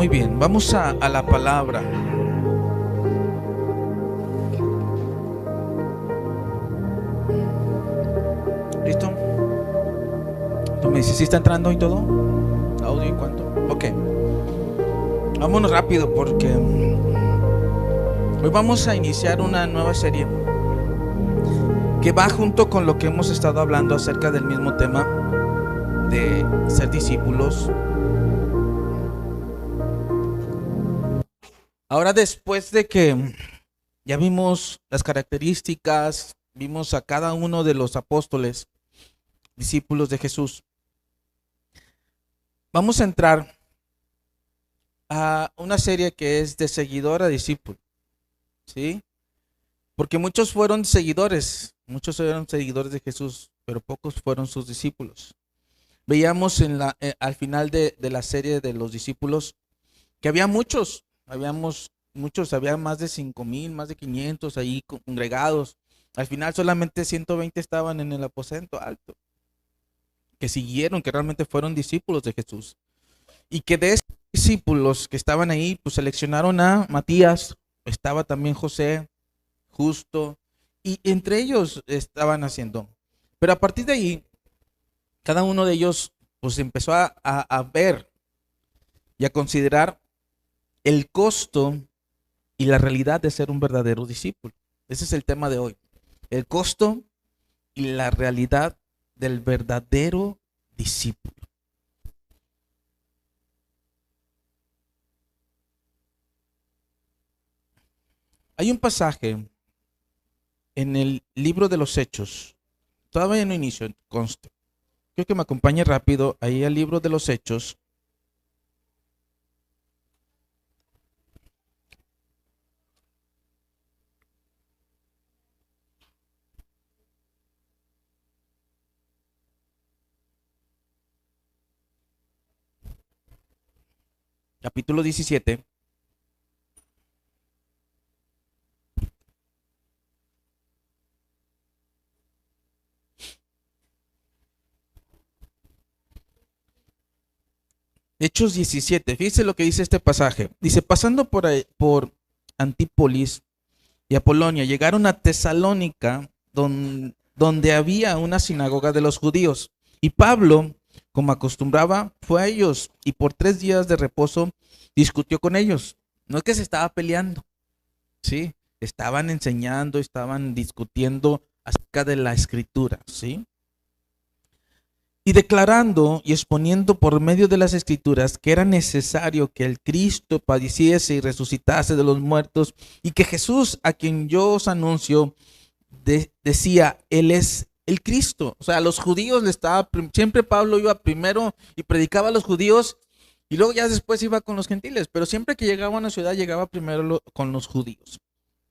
Muy bien, vamos a la palabra. ¿Listo? Tú me dices, ¿sí está entrando y todo? ¿Audio y cuánto? Ok. Vámonos rápido porque hoy vamos a iniciar una nueva serie que va junto con lo que hemos estado hablando acerca del mismo tema de ser discípulos. Ahora, después de que ya vimos las características, vimos a cada uno de los apóstoles, discípulos de Jesús, vamos a entrar a una serie que es de seguidor a discípulo, ¿sí? Porque muchos fueron seguidores de Jesús, pero pocos fueron sus discípulos. Veíamos al final de la serie de los discípulos que había muchos, había más de 5,000, más de 500 ahí congregados. Al final solamente 120 estaban en el aposento alto, que siguieron, que realmente fueron discípulos de Jesús. Y que de esos discípulos que estaban ahí, pues seleccionaron a Matías, estaba también José, Justo, y entre ellos estaban haciendo. Pero a partir de ahí, cada uno de ellos pues empezó a ver y a considerar el costo y la realidad de ser un verdadero discípulo. Ese es el tema de hoy. El costo y la realidad del verdadero discípulo. Hay un pasaje en el libro de los Hechos, todavía no inicio, conste. Quiero que me acompañe rápido ahí al libro de los Hechos. Capítulo 17. Hechos 17, fíjese lo que dice este pasaje. Dice, pasando por Antípolis y Apolonia, llegaron a Tesalónica, donde había una sinagoga de los judíos. Y Pablo, como acostumbraba, fue a ellos y por 3 días de reposo discutió con ellos. No es que se estaba peleando, ¿sí? Estaban enseñando, estaban discutiendo acerca de la escritura, ¿sí? Y declarando y exponiendo por medio de las escrituras que era necesario que el Cristo padeciese y resucitase de los muertos, y que Jesús, a quien yo os anuncio, decía, Él es el Cristo. O sea, a los judíos siempre Pablo iba primero y predicaba a los judíos, y luego ya después iba con los gentiles, pero siempre que llegaba a una ciudad llegaba primero con los judíos,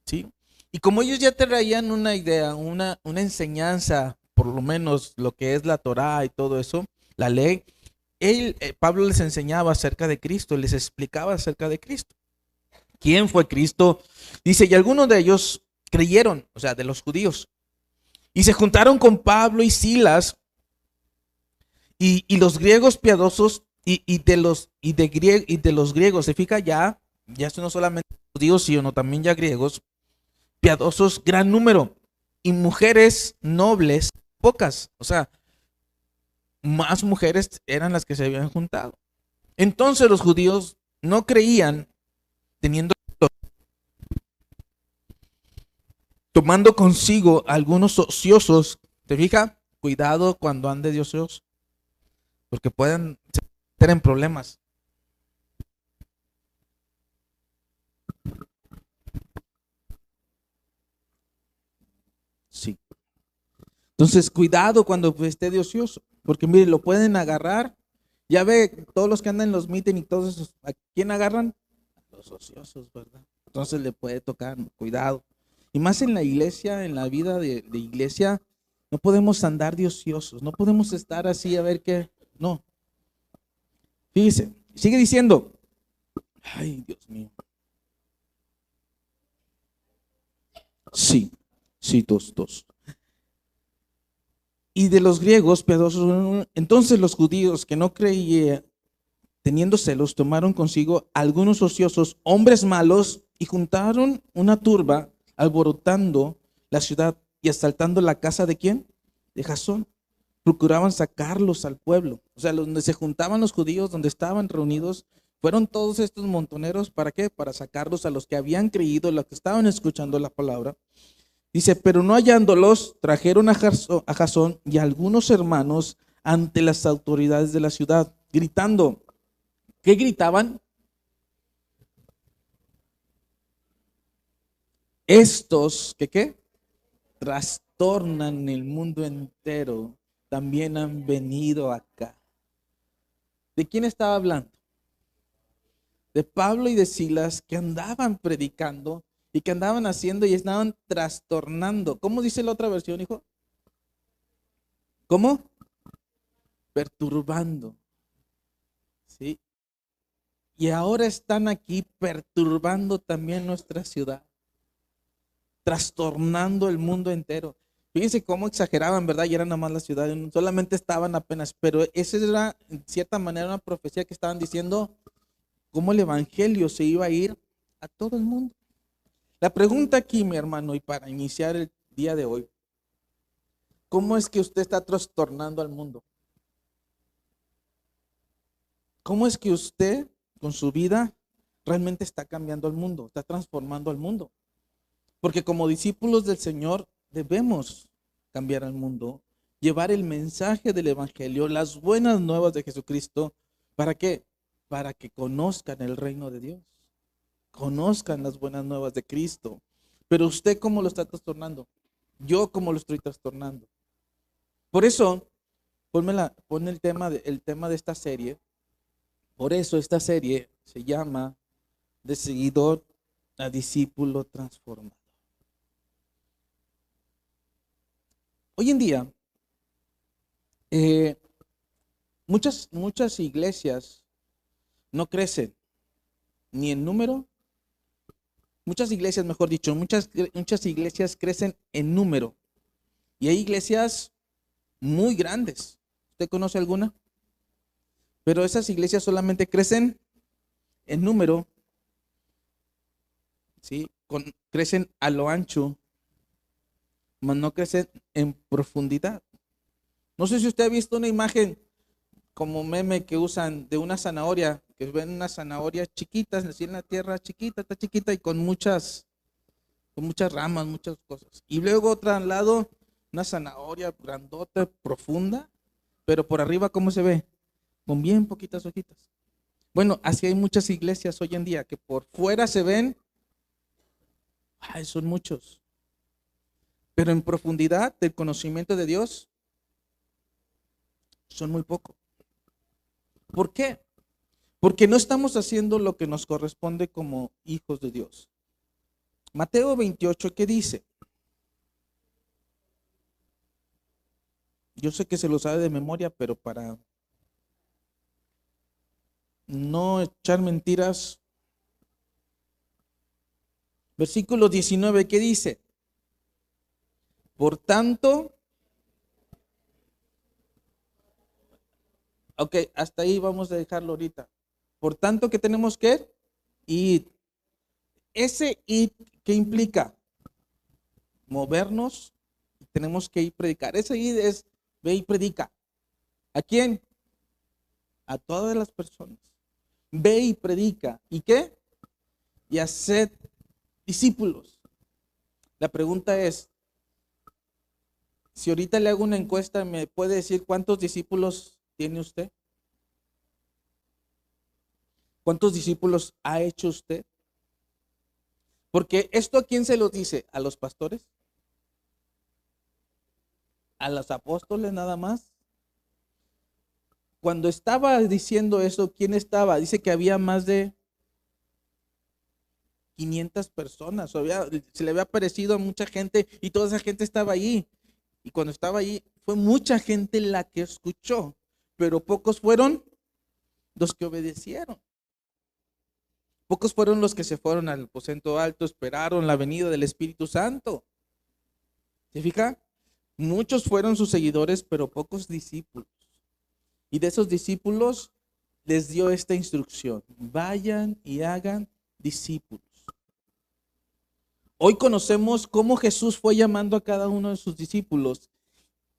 ¿sí? Y como ellos ya traían una idea, una enseñanza, por lo menos lo que es la Torá y todo eso, la ley, Pablo les enseñaba acerca de Cristo, les explicaba acerca de Cristo. ¿Quién fue Cristo? Dice, y algunos de ellos creyeron, o sea, de los judíos, y se juntaron con Pablo y Silas, y los griegos piadosos, y de los griegos, se fija ya no solamente judíos, sino también ya griegos, piadosos, gran número, y mujeres nobles, pocas. O sea, más mujeres eran las que se habían juntado. Entonces los judíos no creían, tomando consigo algunos ociosos. ¿Te fijas? Cuidado cuando ande de ociosos, porque pueden meter en problemas. Sí. Entonces, cuidado cuando esté de ocioso, porque mire, lo pueden agarrar. Ya ve, todos los que andan en los meetings y todos esos, ¿a quién agarran? A los ociosos, ¿verdad? Entonces le puede tocar, cuidado. Y más en la iglesia, en la vida de iglesia, no podemos andar de ociosos, no podemos estar así a ver qué, no. Fíjese, sigue diciendo, ay, Dios mío. Sí, dos. Y de los griegos piadosos, entonces los judíos que no creían teniendo celos, tomaron consigo algunos ociosos, hombres malos, y juntaron una turba, alborotando la ciudad y asaltando la casa ¿de quién? De Jasón. Procuraban sacarlos al pueblo. O sea, donde se juntaban los judíos, donde estaban reunidos, fueron todos estos montoneros. ¿Para qué? Para sacarlos a los que habían creído, los que estaban escuchando la palabra. Dice, pero no hallándolos, trajeron a Jasón y a algunos hermanos ante las autoridades de la ciudad, gritando. ¿Qué gritaban? Estos, ¿qué? Trastornan el mundo entero. También han venido acá. ¿De quién estaba hablando? De Pablo y de Silas, que andaban predicando y que andaban haciendo y estaban trastornando. ¿Cómo dice la otra versión, hijo? ¿Cómo? Perturbando. ¿Sí? Y ahora están aquí perturbando también nuestra ciudad, trastornando el mundo entero. Fíjense cómo exageraban, ¿verdad? Y era nada más la ciudad, solamente estaban apenas, pero esa era en cierta manera una profecía que estaban diciendo cómo el evangelio se iba a ir a todo el mundo. La pregunta aquí, mi hermano, y para iniciar el día de hoy, ¿cómo es que usted está trastornando al mundo? ¿Cómo es que usted con su vida realmente está cambiando al mundo, está transformando al mundo? Porque como discípulos del Señor debemos cambiar al mundo, llevar el mensaje del evangelio, las buenas nuevas de Jesucristo. ¿Para qué? Para que conozcan el reino de Dios, conozcan las buenas nuevas de Cristo. Pero usted, ¿cómo lo está trastornando? Yo, ¿cómo lo estoy trastornando? Por eso, pon el tema de esta serie. Por eso esta serie se llama De seguidor a discípulo transformado. Hoy en día, muchas iglesias no crecen ni en número. Muchas iglesias, mejor dicho, muchas iglesias crecen en número. Y hay iglesias muy grandes. ¿Usted conoce alguna? Pero esas iglesias solamente crecen en número, ¿sí? Crecen a lo ancho, mas no crecen en profundidad. No sé si usted ha visto una imagen como meme que usan de una zanahoria, que ven unas zanahorias chiquitas, así en la tierra, chiquita, está chiquita y con muchas ramas, muchas cosas. Y luego otra al lado, una zanahoria grandota, profunda, pero por arriba, ¿cómo se ve? Con bien poquitas hojitas. Bueno, así hay muchas iglesias hoy en día que por fuera se ven, son muchos, pero en profundidad del conocimiento de Dios son muy pocos. ¿Por qué? Porque no estamos haciendo lo que nos corresponde como hijos de Dios. Mateo 28, ¿qué dice? Yo sé que se lo sabe de memoria, pero para no echar mentiras. Versículo 19, ¿qué dice? Por tanto, ok, hasta ahí vamos a dejarlo ahorita. Por tanto, ¿qué tenemos que ir? Ese ir, ¿qué implica? Movernos, tenemos que ir a predicar. Ese ir es, ve y predica. ¿A quién? A todas las personas. Ve y predica. ¿Y qué? Y haced discípulos. La pregunta es, si ahorita le hago una encuesta, ¿me puede decir cuántos discípulos tiene usted? ¿Cuántos discípulos ha hecho usted? Porque esto, ¿a quién se los dice? ¿A los pastores? ¿A los apóstoles nada más? Cuando estaba diciendo eso, ¿quién estaba? Dice que había más de 500 personas. Se le había aparecido a mucha gente y toda esa gente estaba ahí. Y cuando estaba ahí, fue mucha gente la que escuchó, pero pocos fueron los que obedecieron. Pocos fueron los que se fueron al aposento alto, esperaron la venida del Espíritu Santo. ¿Se fija? Muchos fueron sus seguidores, pero pocos discípulos. Y de esos discípulos, les dio esta instrucción: vayan y hagan discípulos. Hoy conocemos cómo Jesús fue llamando a cada uno de sus discípulos.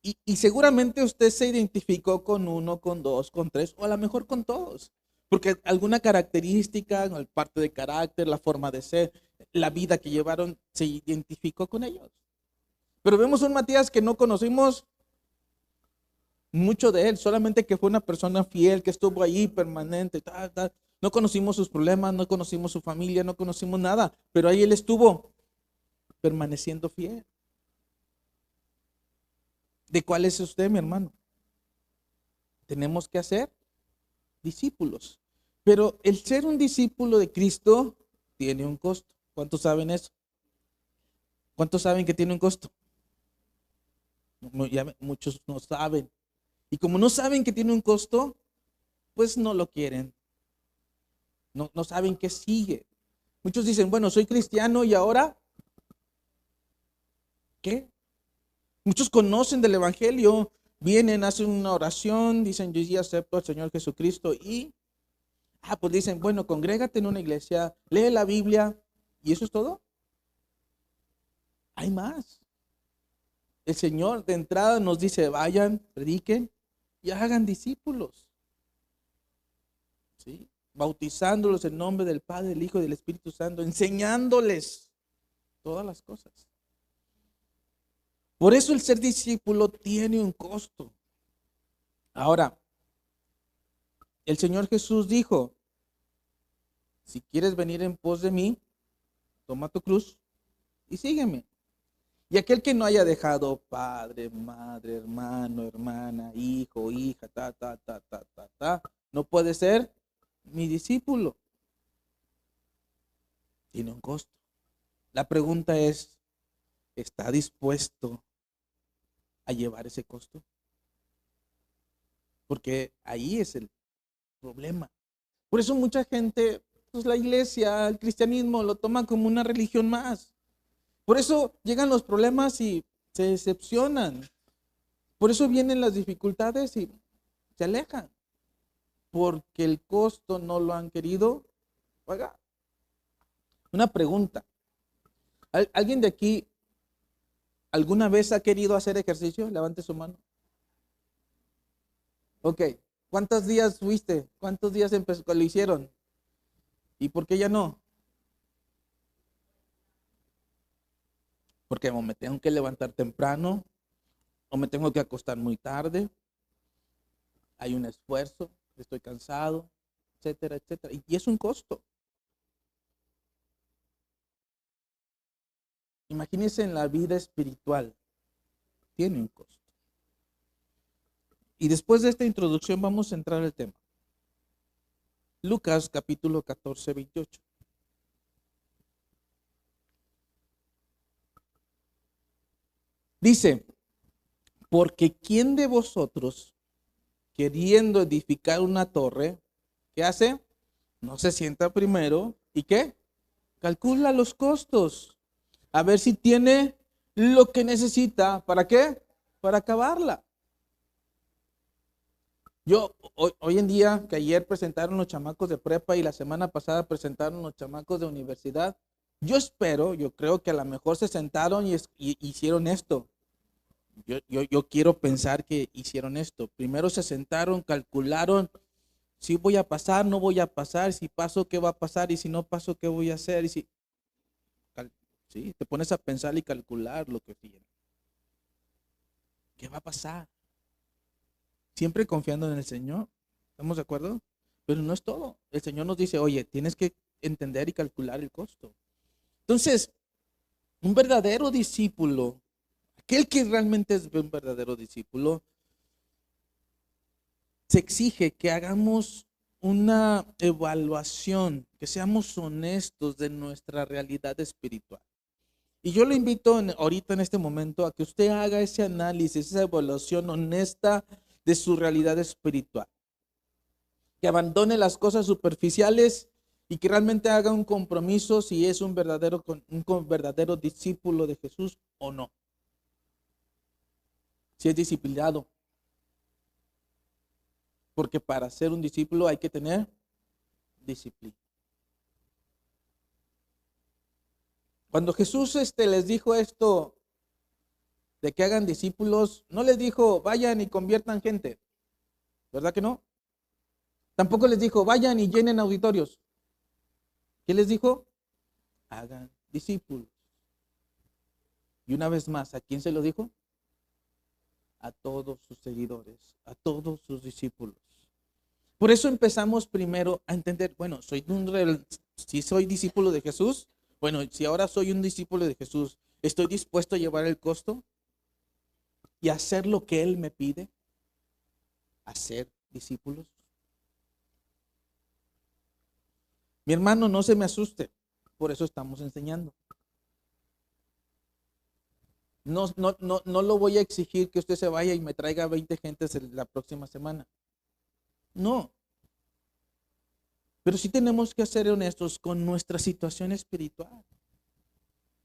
Y seguramente usted se identificó con uno, con dos, con tres, o a lo mejor con todos. Porque alguna característica, parte de carácter, la forma de ser, la vida que llevaron, se identificó con ellos. Pero vemos un Matías que no conocimos mucho de él, solamente que fue una persona fiel, que estuvo ahí permanente, tal, tal. No conocimos sus problemas, no conocimos su familia, no conocimos nada, pero ahí él estuvo permaneciendo fiel. ¿De cuál es usted, mi hermano? Tenemos que hacer discípulos. Pero el ser un discípulo de Cristo tiene un costo. ¿Cuántos saben eso? ¿Cuántos saben que tiene un costo? Ya muchos no saben. Y como no saben que tiene un costo, pues no lo quieren. No saben qué sigue. Muchos dicen, bueno, soy cristiano y ahora, ¿qué? Muchos conocen del Evangelio, vienen, hacen una oración, dicen, yo sí acepto al Señor Jesucristo y, pues dicen, bueno, congrégate en una iglesia, lee la Biblia y eso es todo. Hay más. El Señor de entrada nos dice, vayan, prediquen y hagan discípulos. ¿Sí? Bautizándolos en nombre del Padre, del Hijo y del Espíritu Santo, enseñándoles todas las cosas. Por eso el ser discípulo tiene un costo. Ahora, el Señor Jesús dijo, si quieres venir en pos de mí, toma tu cruz y sígueme. Y aquel que no haya dejado padre, madre, hermano, hermana, hijo, hija, no puede ser mi discípulo. Tiene un costo. La pregunta es, ¿está dispuesto a llevar ese costo? Porque ahí es el problema. Por eso mucha gente, pues la iglesia, el cristianismo lo toma como una religión más. Por eso llegan los problemas y se decepcionan. Por eso vienen las dificultades y se alejan. Porque el costo no lo han querido pagar. Una pregunta. ¿Alguien de aquí alguna vez ha querido hacer ejercicio? Levante su mano. Ok. ¿Cuántos días fuiste? ¿Cuántos días lo hicieron? ¿Y por qué ya no? Porque o me tengo que levantar temprano, o me tengo que acostar muy tarde, hay un esfuerzo, estoy cansado, etcétera, etcétera. Y es un costo. Imagínense en la vida espiritual, tiene un costo. Y después de esta introducción vamos a entrar al tema. Lucas capítulo 14, 28. Dice, porque ¿quién de vosotros, queriendo edificar una torre, qué hace? No se sienta primero, ¿y qué? Calcula los costos, a ver si tiene lo que necesita, ¿para qué? Para acabarla. Hoy en día, que ayer presentaron los chamacos de prepa y la semana pasada presentaron los chamacos de universidad, yo creo que a lo mejor se sentaron y hicieron esto. Yo quiero pensar que hicieron esto. Primero se sentaron, calcularon si voy a pasar, no voy a pasar, si paso, qué va a pasar, y si no paso, qué voy a hacer. Y si, sí, te pones a pensar y calcular lo que tiene. ¿Qué va a pasar? Siempre confiando en el Señor. ¿Estamos de acuerdo? Pero no es todo. El Señor nos dice, oye, tienes que entender y calcular el costo. Entonces, un verdadero discípulo, aquel que realmente es un verdadero discípulo, se exige que hagamos una evaluación, que seamos honestos de nuestra realidad espiritual. Y yo lo invito ahorita en este momento a que usted haga ese análisis, esa evaluación honesta de su realidad espiritual. Que abandone las cosas superficiales y que realmente haga un compromiso si es un verdadero discípulo de Jesús o no. Si es disciplinado. Porque para ser un discípulo hay que tener disciplina. Cuando Jesús les dijo esto de que hagan discípulos, no les dijo vayan y conviertan gente, ¿verdad que no? Tampoco les dijo vayan y llenen auditorios. ¿Qué les dijo? Hagan discípulos. Y una vez más, ¿a quién se lo dijo? A todos sus seguidores, a todos sus discípulos. Por eso empezamos primero a entender, bueno, si soy discípulo de Jesús, bueno, si ahora soy un discípulo de Jesús, ¿estoy dispuesto a llevar el costo y hacer lo que Él me pide? ¿Hacer discípulos? Mi hermano, no se me asuste, por eso estamos enseñando. No lo voy a exigir que usted se vaya y me traiga 20 gentes la próxima semana. No. Pero sí tenemos que ser honestos con nuestra situación espiritual.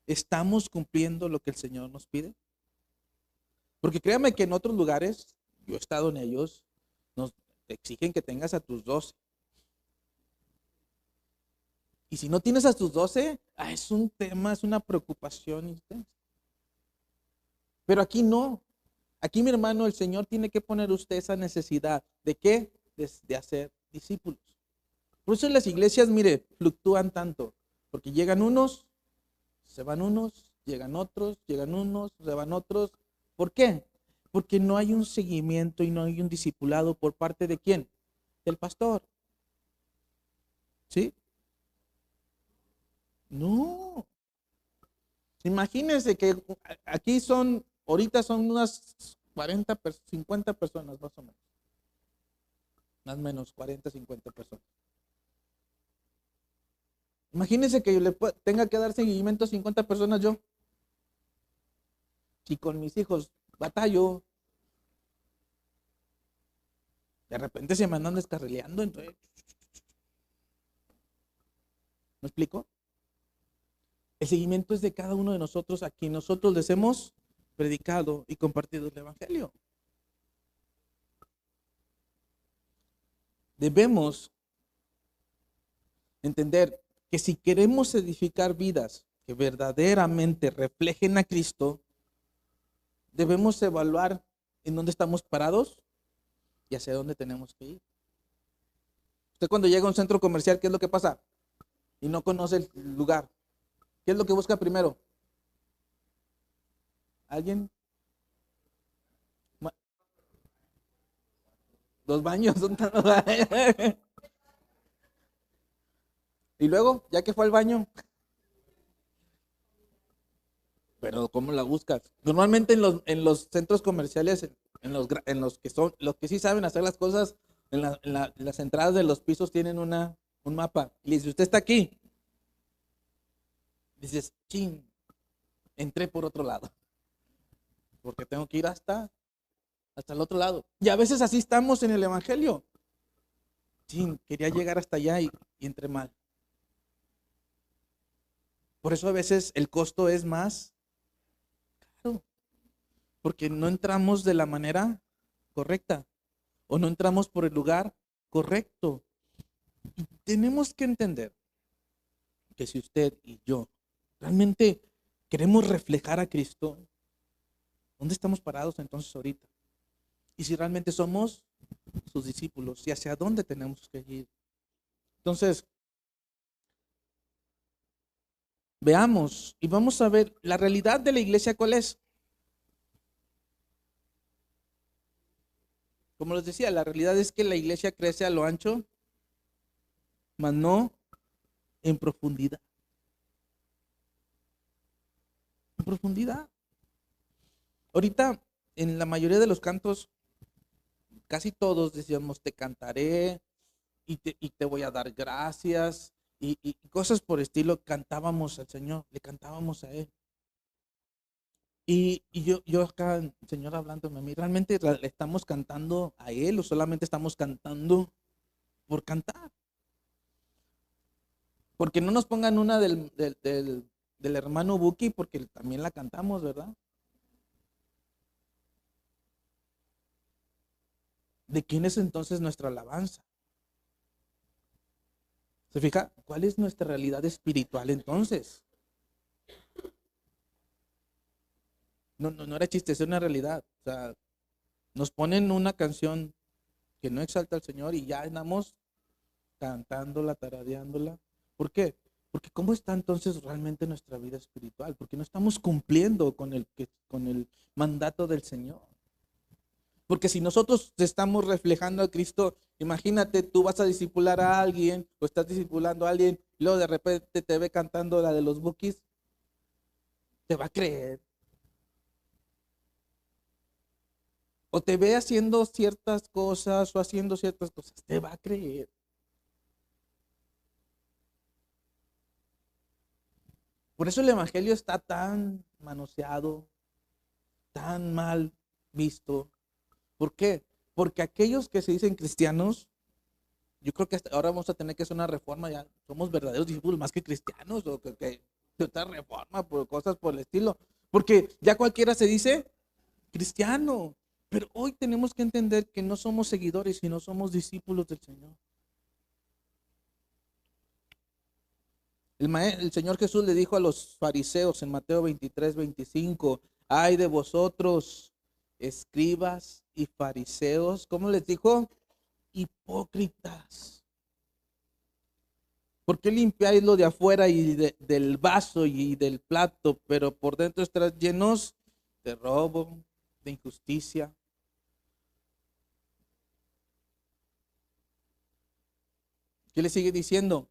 ¿Estamos cumpliendo lo que el Señor nos pide? Porque créame que en otros lugares, yo he estado en ellos, nos exigen que tengas a tus 12. Y si no tienes a tus 12, es un tema, es una preocupación intensa. Pero aquí no. Aquí, mi hermano, el Señor tiene que poner usted esa necesidad. ¿De qué? De hacer discípulos. Por eso las iglesias, mire, fluctúan tanto. Porque llegan unos, se van unos, llegan otros, llegan unos, se van otros. ¿Por qué? Porque no hay un seguimiento y no hay un discipulado por parte de ¿quién? Del pastor. ¿Sí? No. Imagínense que aquí ahorita son unas 40, 50 personas más o menos. Más o menos 40, 50 personas. Imagínense que yo tenga que dar seguimiento a 50 personas yo. Si con mis hijos batallo, de repente se me andan descarrileando, entonces, ¿me explico? El seguimiento es de cada uno de nosotros a quien nosotros les hemos predicado y compartido el evangelio. Debemos entender que si queremos edificar vidas que verdaderamente reflejen a Cristo, debemos evaluar en dónde estamos parados y hacia dónde tenemos que ir. Usted cuando llega a un centro comercial, ¿qué es lo que pasa? Y no conoce el lugar. ¿Qué es lo que busca primero? ¿Alguien? Los baños. Y luego, ya que fue al baño, pero ¿cómo la buscas? Normalmente en los centros comerciales, los que sí saben hacer las cosas, en las entradas de los pisos tienen un mapa. Y le dice, usted está aquí. Dices, chin, entré por otro lado. Porque tengo que ir hasta el otro lado. Y a veces así estamos en el evangelio. Chin, quería llegar hasta allá y entré mal. Por eso a veces el costo es más caro. Porque no entramos de la manera correcta. O no entramos por el lugar correcto. Y tenemos que entender que si usted y yo realmente queremos reflejar a Cristo, ¿dónde estamos parados entonces ahorita? Y si realmente somos sus discípulos y hacia dónde tenemos que ir. Entonces, veamos y vamos a ver la realidad de la iglesia, ¿cuál es? Como les decía, la realidad es que la iglesia crece a lo ancho, mas no en profundidad. En profundidad. Ahorita, en la mayoría de los cantos, casi todos decíamos, te cantaré y te voy a dar gracias y cosas por estilo. Cantábamos al Señor, le cantábamos a Él. Y yo acá, Señor, hablándome a mí, ¿realmente le estamos cantando a Él o solamente estamos cantando por cantar? Porque no nos pongan una del hermano Buki, porque también la cantamos, ¿verdad? ¿De quién es entonces nuestra alabanza? ¿Se fija? ¿Cuál es nuestra realidad espiritual entonces? No era chiste, es una realidad. O sea, nos ponen una canción que no exalta al Señor y ya andamos cantándola, tarareándola. ¿Por qué? Porque ¿cómo está entonces realmente nuestra vida espiritual? Porque no estamos cumpliendo con el mandato del Señor. Porque si nosotros estamos reflejando a Cristo, imagínate, tú vas a discipular a alguien o estás discipulando a alguien, y luego de repente te ve cantando la de los Bukis, te va a creer. O te ve haciendo ciertas cosas o haciendo ciertas cosas, te va a creer. Por eso el evangelio está tan manoseado, tan mal visto. ¿Por qué? Porque aquellos que se dicen cristianos, yo creo que ahora vamos a tener que hacer una reforma, ya somos verdaderos discípulos más que cristianos o que otra reforma por cosas por el estilo. Porque ya cualquiera se dice cristiano, pero hoy tenemos que entender que no somos seguidores, sino somos discípulos del Señor. El Señor Jesús le dijo a los fariseos en Mateo 23, 25: ay de vosotros, escribas y fariseos, ¿cómo les dijo? Hipócritas. ¿Por qué limpiáis lo de afuera y del vaso y del plato, pero por dentro estáis llenos de robo, de injusticia? ¿Qué le sigue diciendo?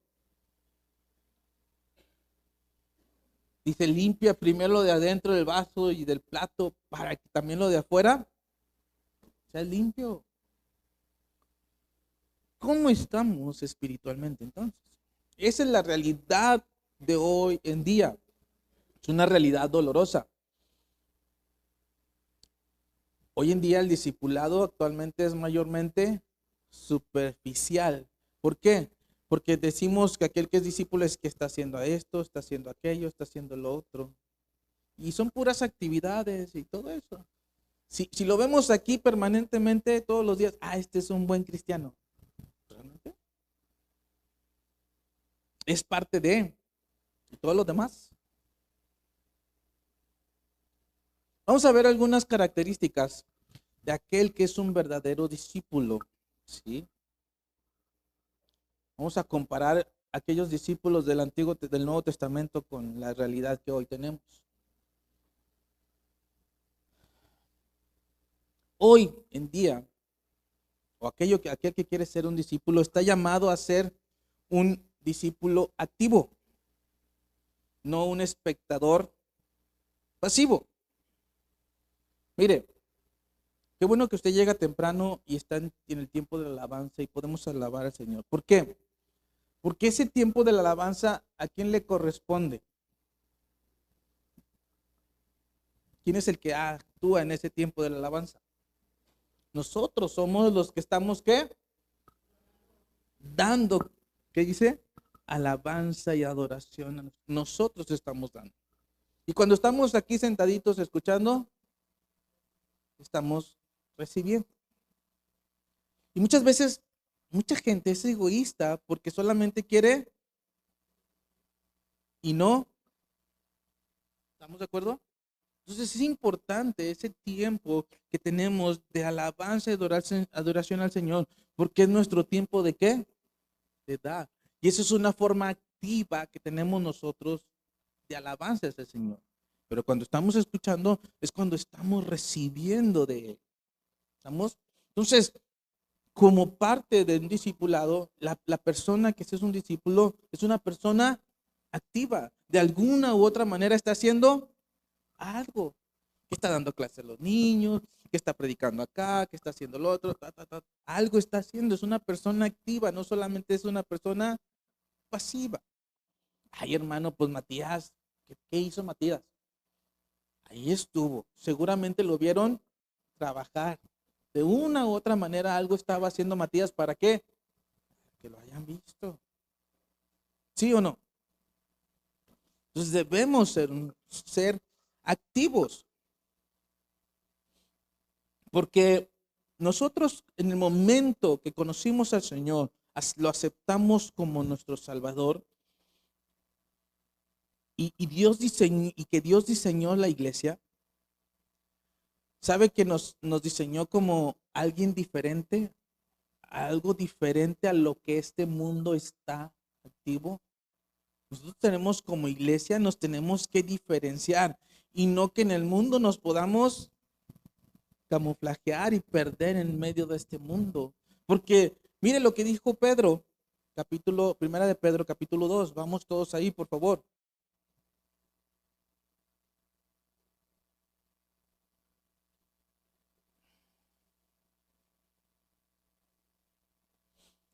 Dice, limpia primero lo de adentro del vaso y del plato para que también lo de afuera sea limpio. ¿Cómo estamos espiritualmente entonces? Esa es la realidad de hoy en día. Es una realidad dolorosa. Hoy en día el discipulado actualmente es mayormente superficial. ¿Por qué? Porque decimos que aquel que es discípulo es que está haciendo esto, está haciendo aquello, está haciendo lo otro. Y son puras actividades y todo eso. Si lo vemos aquí permanentemente todos los días, este es un buen cristiano. ¿Realmente? Es parte de todos los demás. Vamos a ver algunas características de aquel que es un verdadero discípulo. ¿Sí? Vamos a comparar aquellos discípulos del Nuevo Testamento con la realidad que hoy tenemos. Hoy en día, o aquel que quiere ser un discípulo está llamado a ser un discípulo activo, no un espectador pasivo. Mire, qué bueno que usted llega temprano y está en el tiempo de la alabanza y podemos alabar al Señor. ¿Por qué? Porque ese tiempo de la alabanza, ¿a quién le corresponde? ¿Quién es el que actúa en ese tiempo de la alabanza? Nosotros somos los que estamos, ¿qué? Dando, ¿qué dice? Alabanza y adoración. Nosotros estamos dando. Y cuando estamos aquí sentaditos escuchando, estamos recibiendo. Y muchas veces, mucha gente es egoísta porque solamente quiere y no. ¿Estamos de acuerdo? Entonces es importante ese tiempo que tenemos de alabanza y adoración al Señor, porque es nuestro tiempo de ¿qué? De dar. Y eso es una forma activa que tenemos nosotros de alabanza al Señor. Pero cuando estamos escuchando es cuando estamos recibiendo de Él. ¿Estamos? Entonces, como parte de un discipulado, la persona que es un discípulo es una persona activa. De alguna u otra manera está haciendo algo. Que está dando clases a los niños, que está predicando acá, que está haciendo lo otro, algo está haciendo. Es una persona activa, no solamente es una persona pasiva. Ay, hermano, pues Matías, ¿qué hizo Matías? Ahí estuvo. Seguramente lo vieron trabajar. De una u otra manera algo estaba haciendo Matías. ¿Para qué? Que lo hayan visto. ¿Sí o no? Entonces debemos ser activos. Porque nosotros en el momento que conocimos al Señor, lo aceptamos como nuestro Salvador y Dios diseñó, y que Dios diseñó la iglesia, sabe que nos diseñó como alguien diferente, algo diferente a lo que este mundo está activo. Nosotros tenemos como iglesia, nos tenemos que diferenciar y no que en el mundo nos podamos camuflajear y perder en medio de este mundo. Porque mire lo que dijo Pedro, primera de Pedro, capítulo 2. Vamos todos ahí, por favor.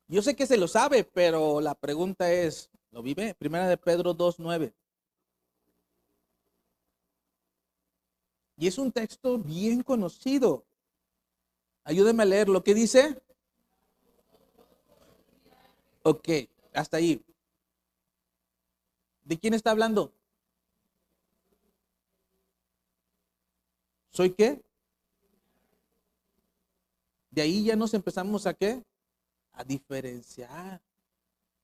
Yo sé que se lo sabe, pero la pregunta es, ¿lo vive? Primera de Pedro 2:9. Y es un texto bien conocido. Ayúdeme a leer lo que dice. Ok, hasta ahí. ¿De quién está hablando? ¿Soy qué? De ahí ya nos empezamos a qué? A diferenciar.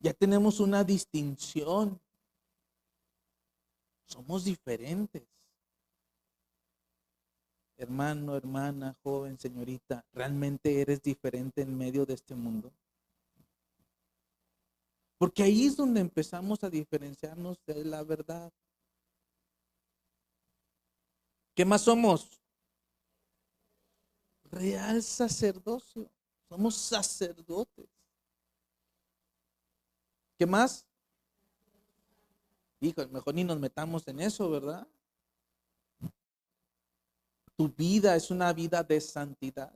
Ya tenemos una distinción. Somos diferentes. Hermano, hermana, joven, señorita, ¿realmente eres diferente en medio de este mundo? Porque ahí es donde empezamos a diferenciarnos de la verdad. ¿Qué más somos? Real sacerdocio. Somos sacerdotes. ¿Qué más? Hijo, mejor ni nos metamos en eso, ¿verdad? Tu vida es una vida de santidad.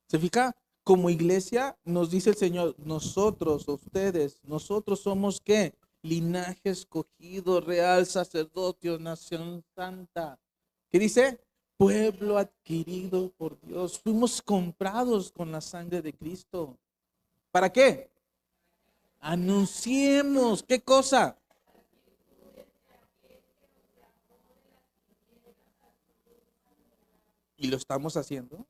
¿Se fija? Como iglesia nos dice el Señor, nosotros, ustedes, nosotros somos ¿qué? Linaje escogido, real sacerdocio, nación santa. ¿Qué dice? Pueblo adquirido por Dios. Fuimos comprados con la sangre de Cristo. ¿Para qué? Anunciemos. ¿Qué cosa? ¿Y lo estamos haciendo?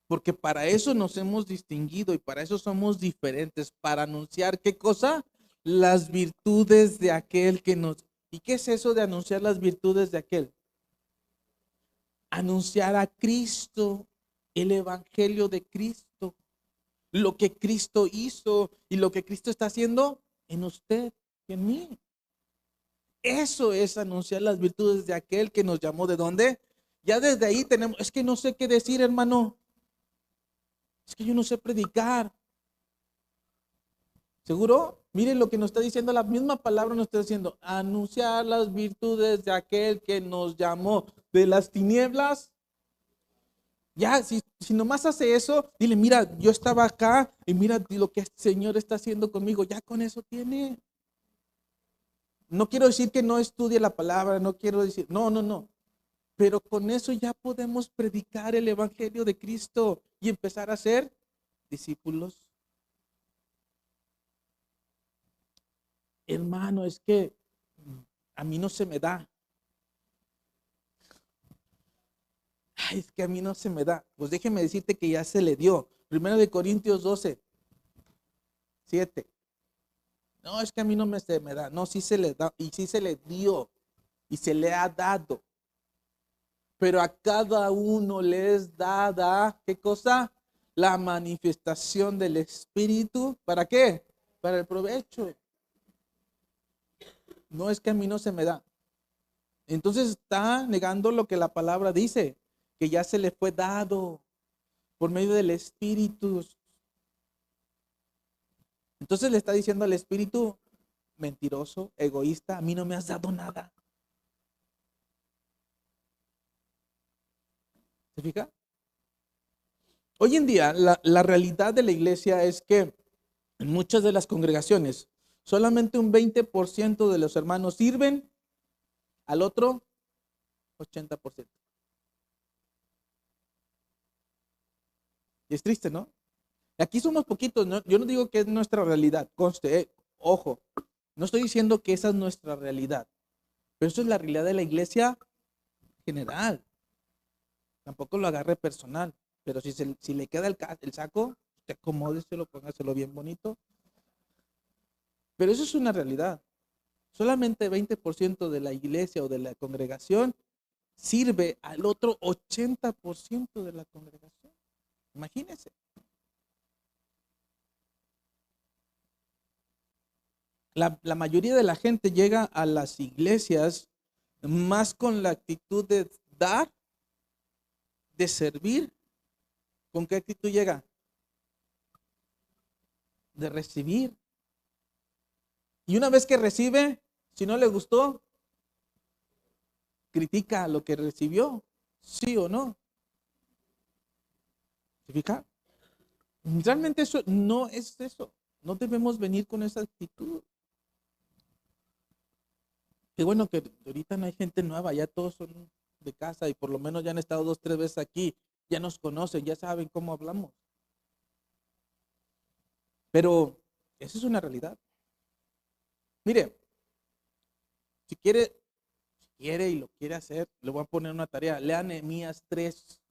Porque para eso nos hemos distinguido y para eso somos diferentes, para anunciar qué cosa, las virtudes de aquel que nos... ¿Y qué es eso de anunciar las virtudes de aquel? Anunciar a Cristo, el Evangelio de Cristo, lo que Cristo hizo y lo que Cristo está haciendo en usted y en mí. Eso es anunciar las virtudes de aquel que nos llamó. ¿De dónde? Ya desde ahí tenemos, es que no sé qué decir, hermano. Es que yo no sé predicar. ¿Seguro? Miren lo que nos está diciendo, la misma palabra nos está diciendo, anunciar las virtudes de aquel que nos llamó de las tinieblas. Ya, si nomás hace eso, dile, mira, yo estaba acá y mira lo que el Señor está haciendo conmigo, ya con eso tiene. No quiero decir que no estudie la palabra, no quiero decir, no, no, no. Pero con eso ya podemos predicar el Evangelio de Cristo y empezar a ser discípulos. Hermano, es que a mí no se me da. Ay, es que a mí no se me da. Pues déjeme decirte que ya se le dio. Primero de Corintios 12:7. No, es que a mí no se me da. No, sí se le da y sí se le dio y se le ha dado. Pero a cada uno le es dada, ¿qué cosa? La manifestación del Espíritu. ¿Para qué? Para el provecho. No es que a mí no se me da. Entonces está negando lo que la palabra dice, que ya se le fue dado por medio del Espíritu. Entonces le está diciendo al Espíritu, mentiroso, egoísta, a mí no me has dado nada. ¿Se fija? Hoy en día la realidad de la iglesia es que en muchas de las congregaciones solamente un 20% de los hermanos sirven, al otro 80%. Y es triste, ¿no? Aquí somos poquitos, ¿no? Yo no digo que es nuestra realidad, conste, ojo, no estoy diciendo que esa es nuestra realidad, pero eso es la realidad de la iglesia general. Tampoco lo agarre personal, pero si le queda el saco, usted acomódeselo, póngaselo bien bonito. Pero eso es una realidad. Solamente 20% de la iglesia o de la congregación sirve al otro 80% de la congregación. Imagínense. La mayoría de la gente llega a las iglesias más con la actitud de dar, de servir. ¿Con qué actitud llega? De recibir. Y una vez que recibe, si no le gustó, critica lo que recibió, sí o no. ¿Se fija? Realmente eso no es eso. No debemos venir con esa actitud. Qué bueno que ahorita no hay gente nueva, ya todos son de casa y por lo menos ya han estado 2, 3 veces aquí, ya nos conocen, ya saben cómo hablamos. Pero esa es una realidad. Mire, si quiere, y lo quiere hacer, le voy a poner una tarea. Lea Nehemías 3.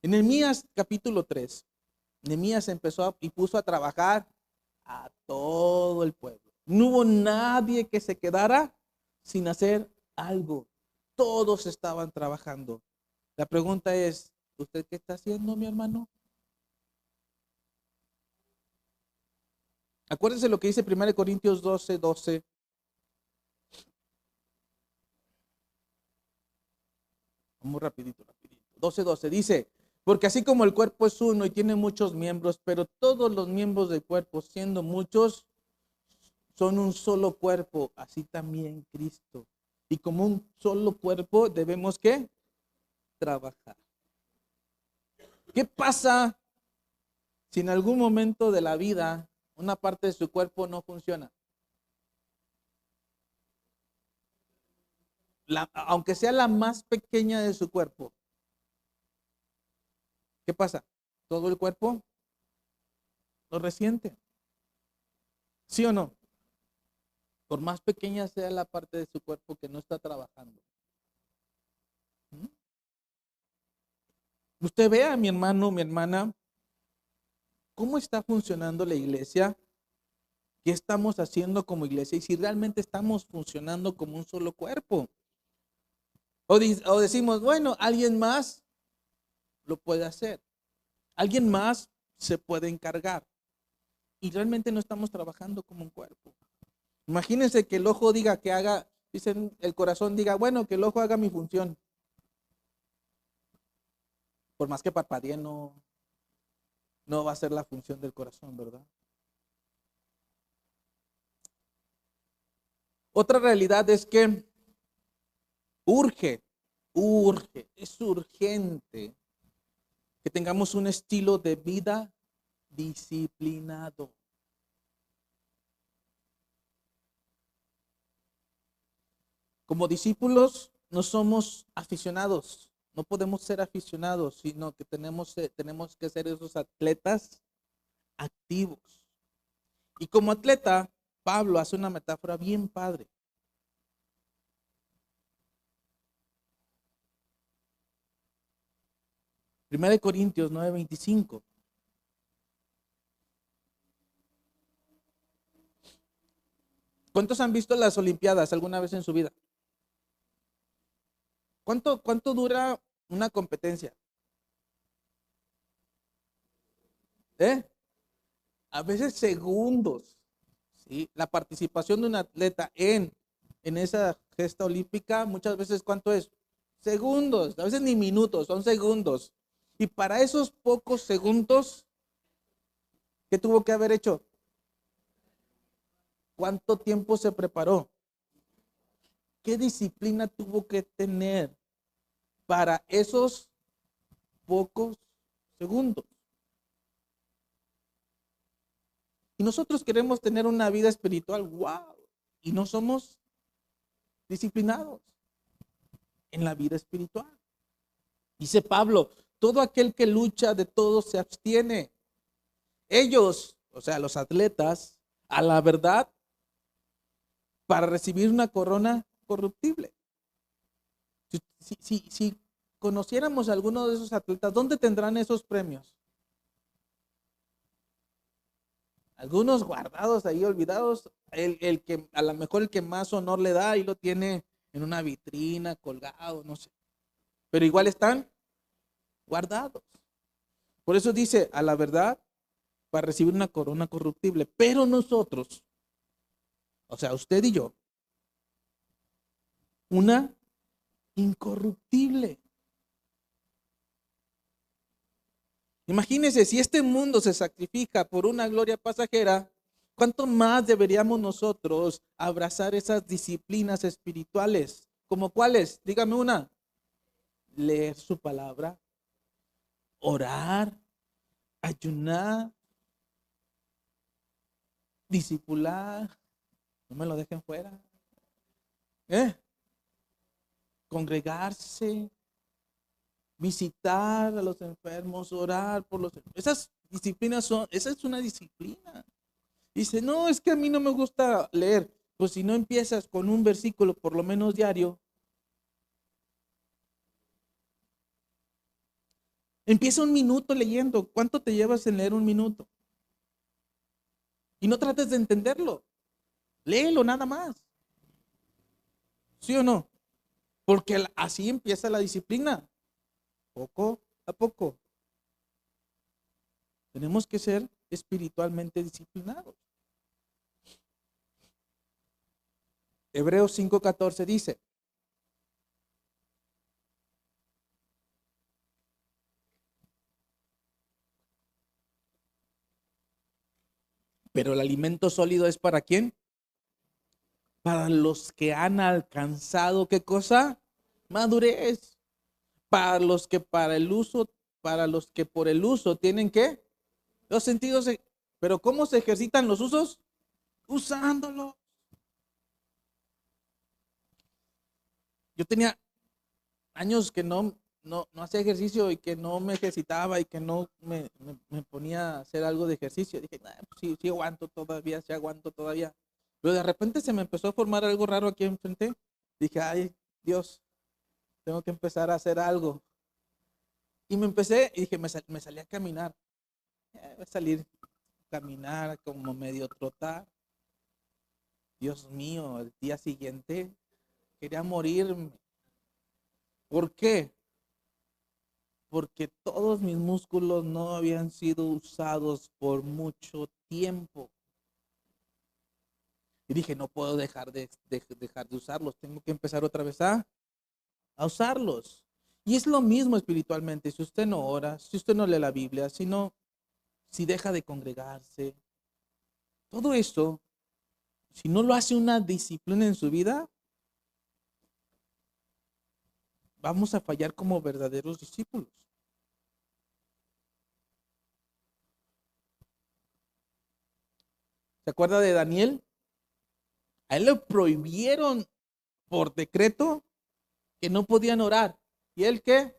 En Nehemías capítulo 3, Nehemías y puso a trabajar a todo el pueblo. No hubo nadie que se quedara sin hacer algo. Todos estaban trabajando. La pregunta es, ¿usted qué está haciendo, mi hermano? Acuérdense lo que dice 1 Corintios 12:12. Muy rapidito. 12:12 dice, porque así como el cuerpo es uno y tiene muchos miembros, pero todos los miembros del cuerpo, siendo muchos, son un solo cuerpo, así también Cristo. Y como un solo cuerpo debemos ¿qué? Trabajar. ¿Qué pasa si en algún momento de la vida una parte de su cuerpo no funciona? Aunque sea la más pequeña de su cuerpo, ¿qué pasa? Todo el cuerpo lo resiente. ¿Sí o no? Por más pequeña sea la parte de su cuerpo que no está trabajando. ¿Mm? Usted vea, mi hermano, mi hermana, cómo está funcionando la iglesia, qué estamos haciendo como iglesia y si realmente estamos funcionando como un solo cuerpo. O decimos, bueno, alguien más lo puede hacer, alguien más se puede encargar y realmente no estamos trabajando como un cuerpo. Imagínense que el ojo diga que haga, dicen, el corazón diga, bueno, que el ojo haga mi función. Por más que parpadee, no va a ser la función del corazón, ¿verdad? Otra realidad es que urge, es urgente que tengamos un estilo de vida disciplinado. Como discípulos no somos aficionados, no podemos ser aficionados, sino que tenemos que ser esos atletas activos. Y como atleta, Pablo hace una metáfora bien padre. Primera de Corintios 9:25. ¿Cuántos han visto las Olimpiadas alguna vez en su vida? ¿Cuánto dura una competencia? ¿Eh? A veces segundos. ¿Sí? La participación de un atleta en esa gesta olímpica, muchas veces, ¿cuánto es? Segundos, a veces ni minutos, son segundos. Y para esos pocos segundos, ¿qué tuvo que haber hecho? ¿Cuánto tiempo se preparó? ¿Qué disciplina tuvo que tener para esos pocos segundos? Y nosotros queremos tener una vida espiritual, wow, y no somos disciplinados en la vida espiritual. Dice Pablo, todo aquel que lucha de todo se abstiene. Ellos, o sea, los atletas, a la verdad, para recibir una corona corruptible. Si conociéramos a alguno de esos atletas, ¿dónde tendrán esos premios? Algunos guardados ahí, olvidados. El que, a lo mejor el que más honor le da, ahí lo tiene en una vitrina, colgado, no sé. Pero igual están guardados. Por eso dice, a la verdad, para recibir una corona corruptible. Pero nosotros, o sea, usted y yo, una incorruptible. Imagínense, si este mundo se sacrifica por una gloria pasajera, ¿cuánto más deberíamos nosotros abrazar esas disciplinas espirituales? ¿Como cuáles? Dígame una. Leer su palabra, orar, ayunar, discipular. No me lo dejen fuera. ¿Eh? Congregarse, visitar a los enfermos, orar por los enfermos. Esas disciplinas son, esa es una disciplina. Dice, no, es que a mí no me gusta leer. Pues si no empiezas con un versículo por lo menos diario, empieza un minuto leyendo. ¿Cuánto te llevas en leer un minuto? Y no trates de entenderlo. Léelo nada más. ¿Sí o no? Porque así empieza la disciplina. Poco a poco. Tenemos que ser espiritualmente disciplinados. Hebreos 5:14 dice, pero el alimento sólido es ¿para quién? Para los que han alcanzado, ¿qué cosa? Madurez. Para los que por el uso tienen ¿qué? Los sentidos. Pero ¿cómo se ejercitan los usos? Usándolo. Yo tenía años que no hacía ejercicio y que no me ejercitaba y que no me ponía a hacer algo de ejercicio. Dije, nah, pues sí, sí aguanto todavía, sí aguanto todavía. Pero de repente se me empezó a formar algo raro aquí enfrente. Dije, ay, Dios, tengo que empezar a hacer algo. Y me empecé y dije, me salí a caminar. Voy a salir a caminar, como medio trotar. Dios mío, el día siguiente quería morirme. ¿Por qué? Porque todos mis músculos no habían sido usados por mucho tiempo. Y dije, no puedo dejar de usarlos, tengo que empezar otra vez a usarlos. Y es lo mismo espiritualmente, si usted no ora, si usted no lee la Biblia, si deja de congregarse, todo esto, si no lo hace una disciplina en su vida, vamos a fallar como verdaderos discípulos. ¿Se acuerda de Daniel? A él le prohibieron por decreto que no podían orar. ¿Y él qué?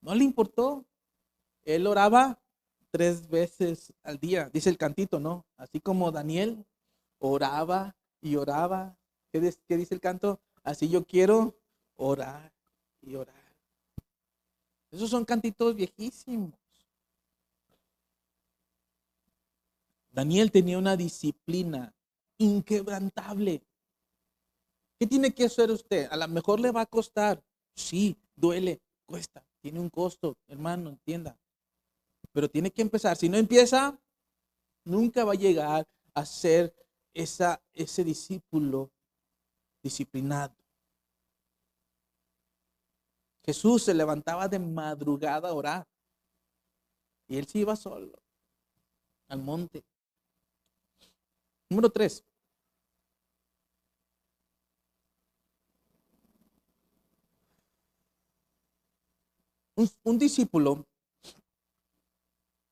No le importó. Él oraba 3 veces al día, dice el cantito, ¿no? Así como Daniel oraba y oraba. ¿Qué dice el canto? Así yo quiero orar y orar. Esos son cantitos viejísimos. Daniel tenía una disciplina inquebrantable. ¿Qué tiene que hacer usted? A lo mejor le va a costar. Sí, duele, cuesta, tiene un costo, hermano, entienda. Pero tiene que empezar. Si no empieza, nunca va a llegar a ser ese discípulo disciplinado. Jesús se levantaba de madrugada a orar y él se iba solo al monte. Número 3. Un discípulo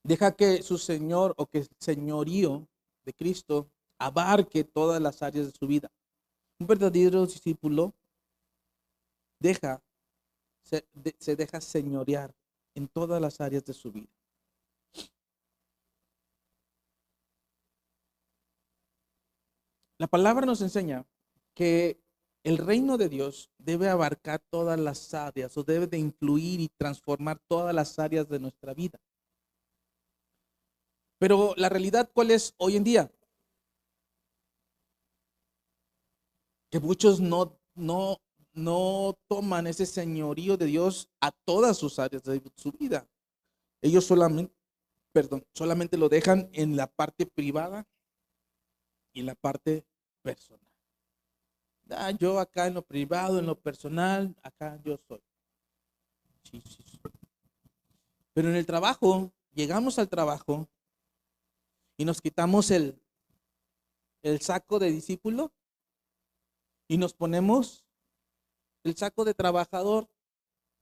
deja que su Señor o que el señorío de Cristo abarque todas las áreas de su vida. Un verdadero discípulo deja, se deja señorear en todas las áreas de su vida. La palabra nos enseña que El reino de Dios debe abarcar todas las áreas o debe de influir y transformar todas las áreas de nuestra vida. Pero la realidad, ¿cuál es hoy en día? Que muchos no toman ese señorío de Dios a todas sus áreas de su vida. Ellos solamente lo dejan en la parte privada y en la parte personal. Yo acá en lo privado, en lo personal, acá yo soy. Sí, sí, sí. Pero en el trabajo, llegamos al trabajo y nos quitamos el saco de discípulo y nos ponemos el saco de trabajador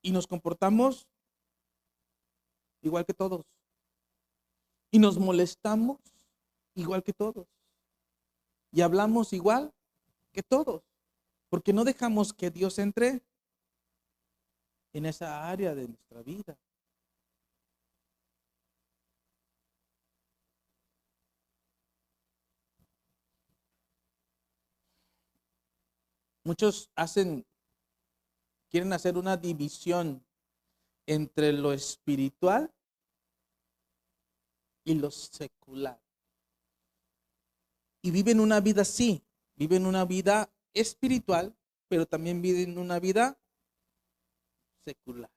y nos comportamos igual que todos. Y nos molestamos igual que todos. Y hablamos igual que todos. Porque no dejamos que Dios entre en esa área de nuestra vida. Muchos quieren hacer una división entre lo espiritual y lo secular. Y viven una vida así, viven una vida espiritual, pero también viven una vida secular.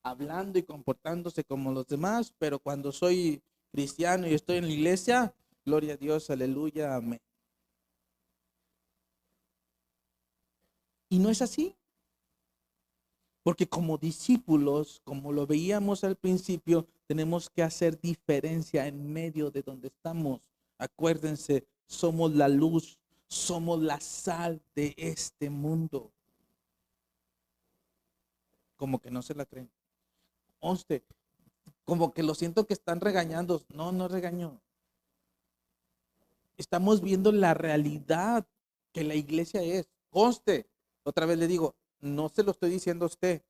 Hablando y comportándose como los demás, pero cuando soy cristiano y estoy en la iglesia, gloria a Dios, aleluya, amén. Y no es así. Porque como discípulos, como lo veíamos al principio, tenemos que hacer diferencia en medio de donde estamos. Acuérdense, somos la luz, somos la sal de este mundo. Como que no se la creen. Conste, como que lo siento que están regañando. No, no regaño. Estamos viendo la realidad que la iglesia es. Conste, otra vez le digo, no se lo estoy diciendo a usted,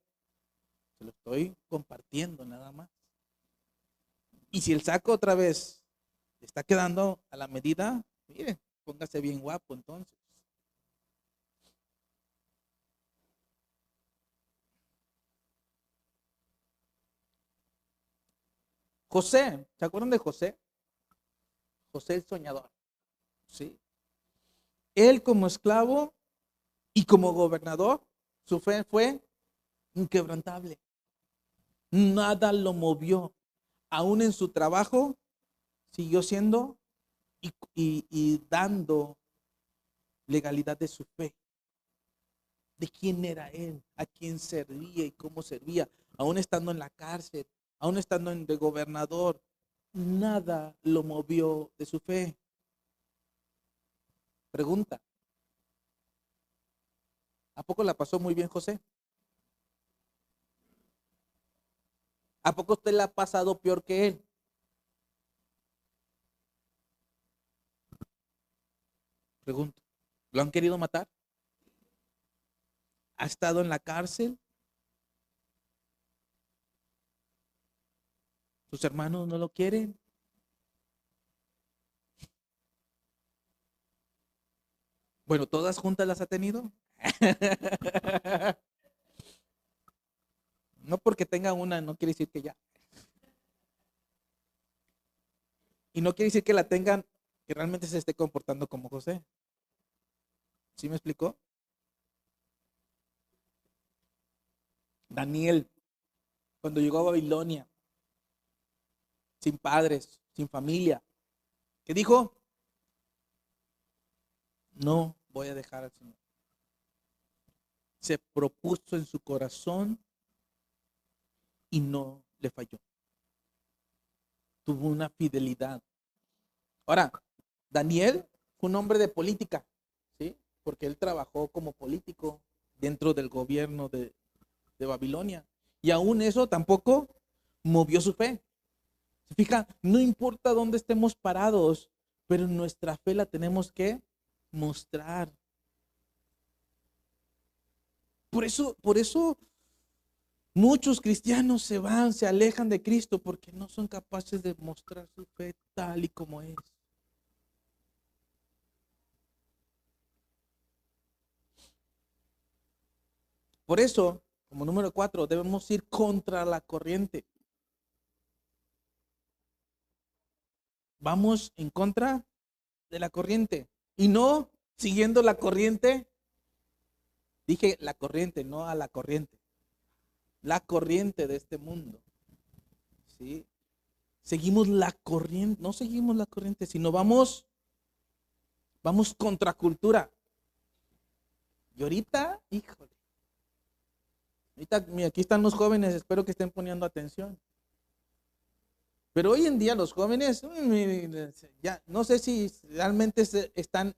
se lo estoy compartiendo nada más. Y si el saco otra vez está quedando a la medida, mire, póngase bien guapo entonces. José, ¿se acuerdan de José? José el soñador, ¿sí? Él como esclavo y como gobernador, su fe fue inquebrantable. Nada lo movió. Aún en su trabajo, siguió siendo y dando legalidad de su fe. De quién era él, a quién servía y cómo servía, aún estando en la cárcel, aún estando de gobernador, nada lo movió de su fe. Pregunta, ¿a poco la pasó muy bien José? ¿A poco usted la ha pasado peor que él? Pregunto, ¿lo han querido matar? ¿Ha estado en la cárcel? ¿Sus hermanos no lo quieren? Bueno, ¿todas juntas las ha tenido? No porque tenga una, no quiere decir que ya. Y no quiere decir que la tengan, que realmente se esté comportando como José. ¿Sí me explicó? Daniel, cuando llegó a Babilonia, sin padres, sin familia, ¿qué dijo? No voy a dejar al Señor. Se propuso en su corazón y no le falló. Tuvo una fidelidad. Ahora, Daniel fue un hombre de política, ¿sí? Porque él trabajó como político dentro del gobierno de Babilonia. Y aún eso tampoco movió su fe. Se fija, no importa dónde estemos parados, pero nuestra fe la tenemos que mostrar. Por eso muchos cristianos se van, se alejan de Cristo porque no son capaces de mostrar su fe tal y como es. Por eso, como número 4, debemos ir contra la corriente. Vamos en contra de la corriente y no siguiendo la corriente. Dije la corriente, no a la corriente. La corriente de este mundo. ¿Sí? Seguimos la corriente, no seguimos la corriente, sino vamos contra cultura. Y ahorita, híjole, ahorita mira, aquí están los jóvenes, espero que estén poniendo atención. Pero hoy en día los jóvenes, ya no sé si realmente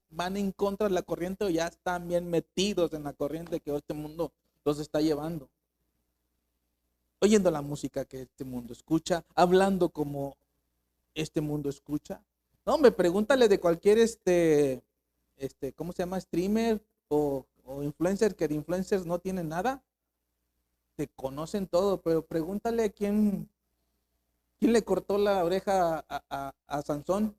van en contra de la corriente o ya están bien metidos en la corriente que este mundo los está llevando. Oyendo la música que este mundo escucha, hablando como este mundo escucha. No, hombre, pregúntale de cualquier ¿cómo se llama? Streamer o influencer, que de influencers no tienen nada. Te conocen todo, pero pregúntale quién le cortó la oreja a Sansón.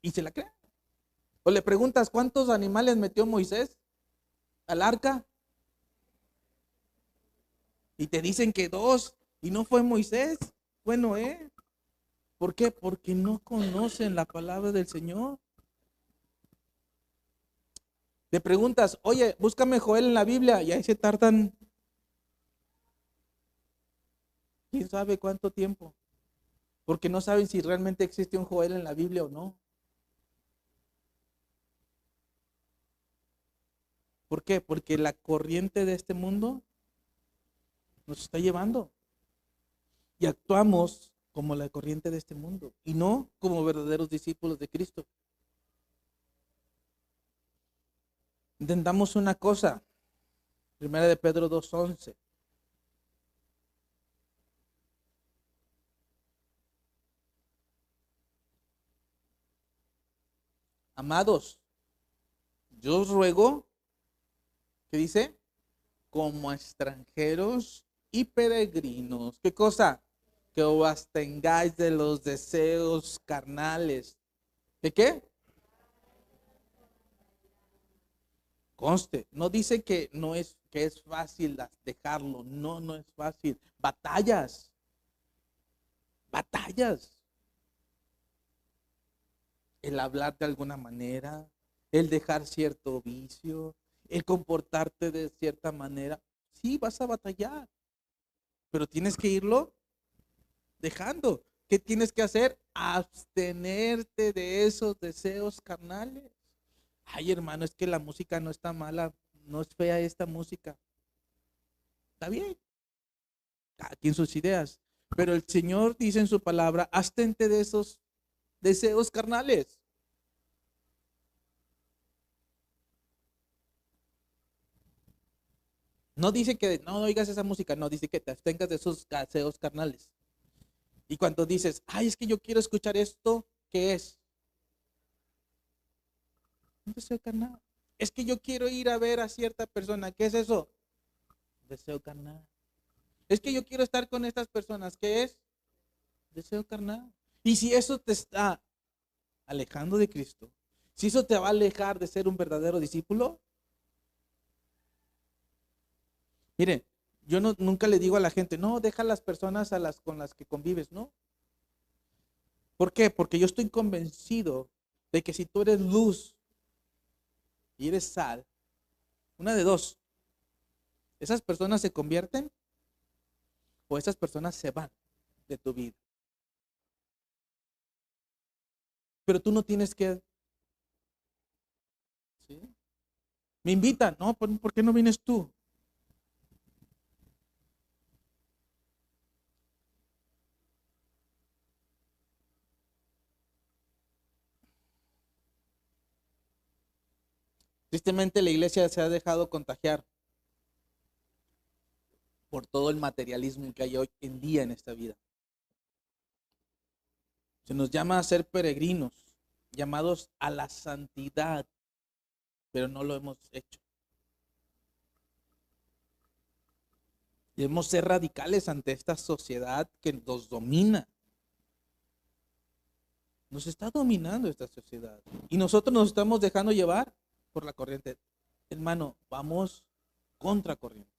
Y se la cree. O le preguntas, ¿cuántos animales metió Moisés al arca? Y te dicen que 2, y no fue Moisés, fue Noé. ¿Por qué? Porque no conocen la palabra del Señor. Le preguntas, oye, búscame Joel en la Biblia, y ahí se tardan, quién sabe cuánto tiempo, porque no saben si realmente existe un Joel en la Biblia o no. ¿Por qué? Porque la corriente de este mundo nos está llevando y actuamos como la corriente de este mundo y no como verdaderos discípulos de Cristo. Entendamos una cosa, primera de Pedro 2:11. Amados, yo os ruego, ¿qué dice? Como extranjeros y peregrinos. ¿Qué cosa? Que os abstengáis de los deseos carnales. ¿De qué? Conste, no dice que no es que es fácil dejarlo, no, no es fácil. Batallas, batallas. El hablar de alguna manera, el dejar cierto vicio, el comportarte de cierta manera. Sí, vas a batallar, pero tienes que irlo dejando. ¿Qué tienes que hacer? Abstenerte de esos deseos carnales. Ay, hermano, es que la música no está mala, no es fea esta música. Está bien, cada quien sus ideas. Pero el Señor dice en su palabra, abstente de esos deseos carnales. No dice que no oigas esa música, no, dice que te abstengas de esos deseos carnales. Y cuando dices, ay, es que yo quiero escuchar esto, ¿qué es? Un deseo carnal. Es que yo quiero ir a ver a cierta persona, ¿qué es eso? Deseo carnal. Es que yo quiero estar con estas personas, ¿qué es? Deseo carnal. Y si eso te está alejando de Cristo, si eso te va a alejar de ser un verdadero discípulo, miren, yo nunca le digo a la gente, no, deja a las personas con las que convives, ¿no? ¿Por qué? Porque yo estoy convencido de que si tú eres luz y eres sal, una de dos, esas personas se convierten o esas personas se van de tu vida. Pero tú no tienes que, ¿sí? Me invitan, no, ¿por qué no vienes tú? Tristemente la iglesia se ha dejado contagiar por todo el materialismo que hay hoy en día en esta vida. Se nos llama a ser peregrinos, llamados a la santidad, pero no lo hemos hecho. Debemos ser radicales ante esta sociedad que nos domina. Nos está dominando esta sociedad. Y nosotros nos estamos dejando llevar por la corriente. Hermano, vamos contra corriente.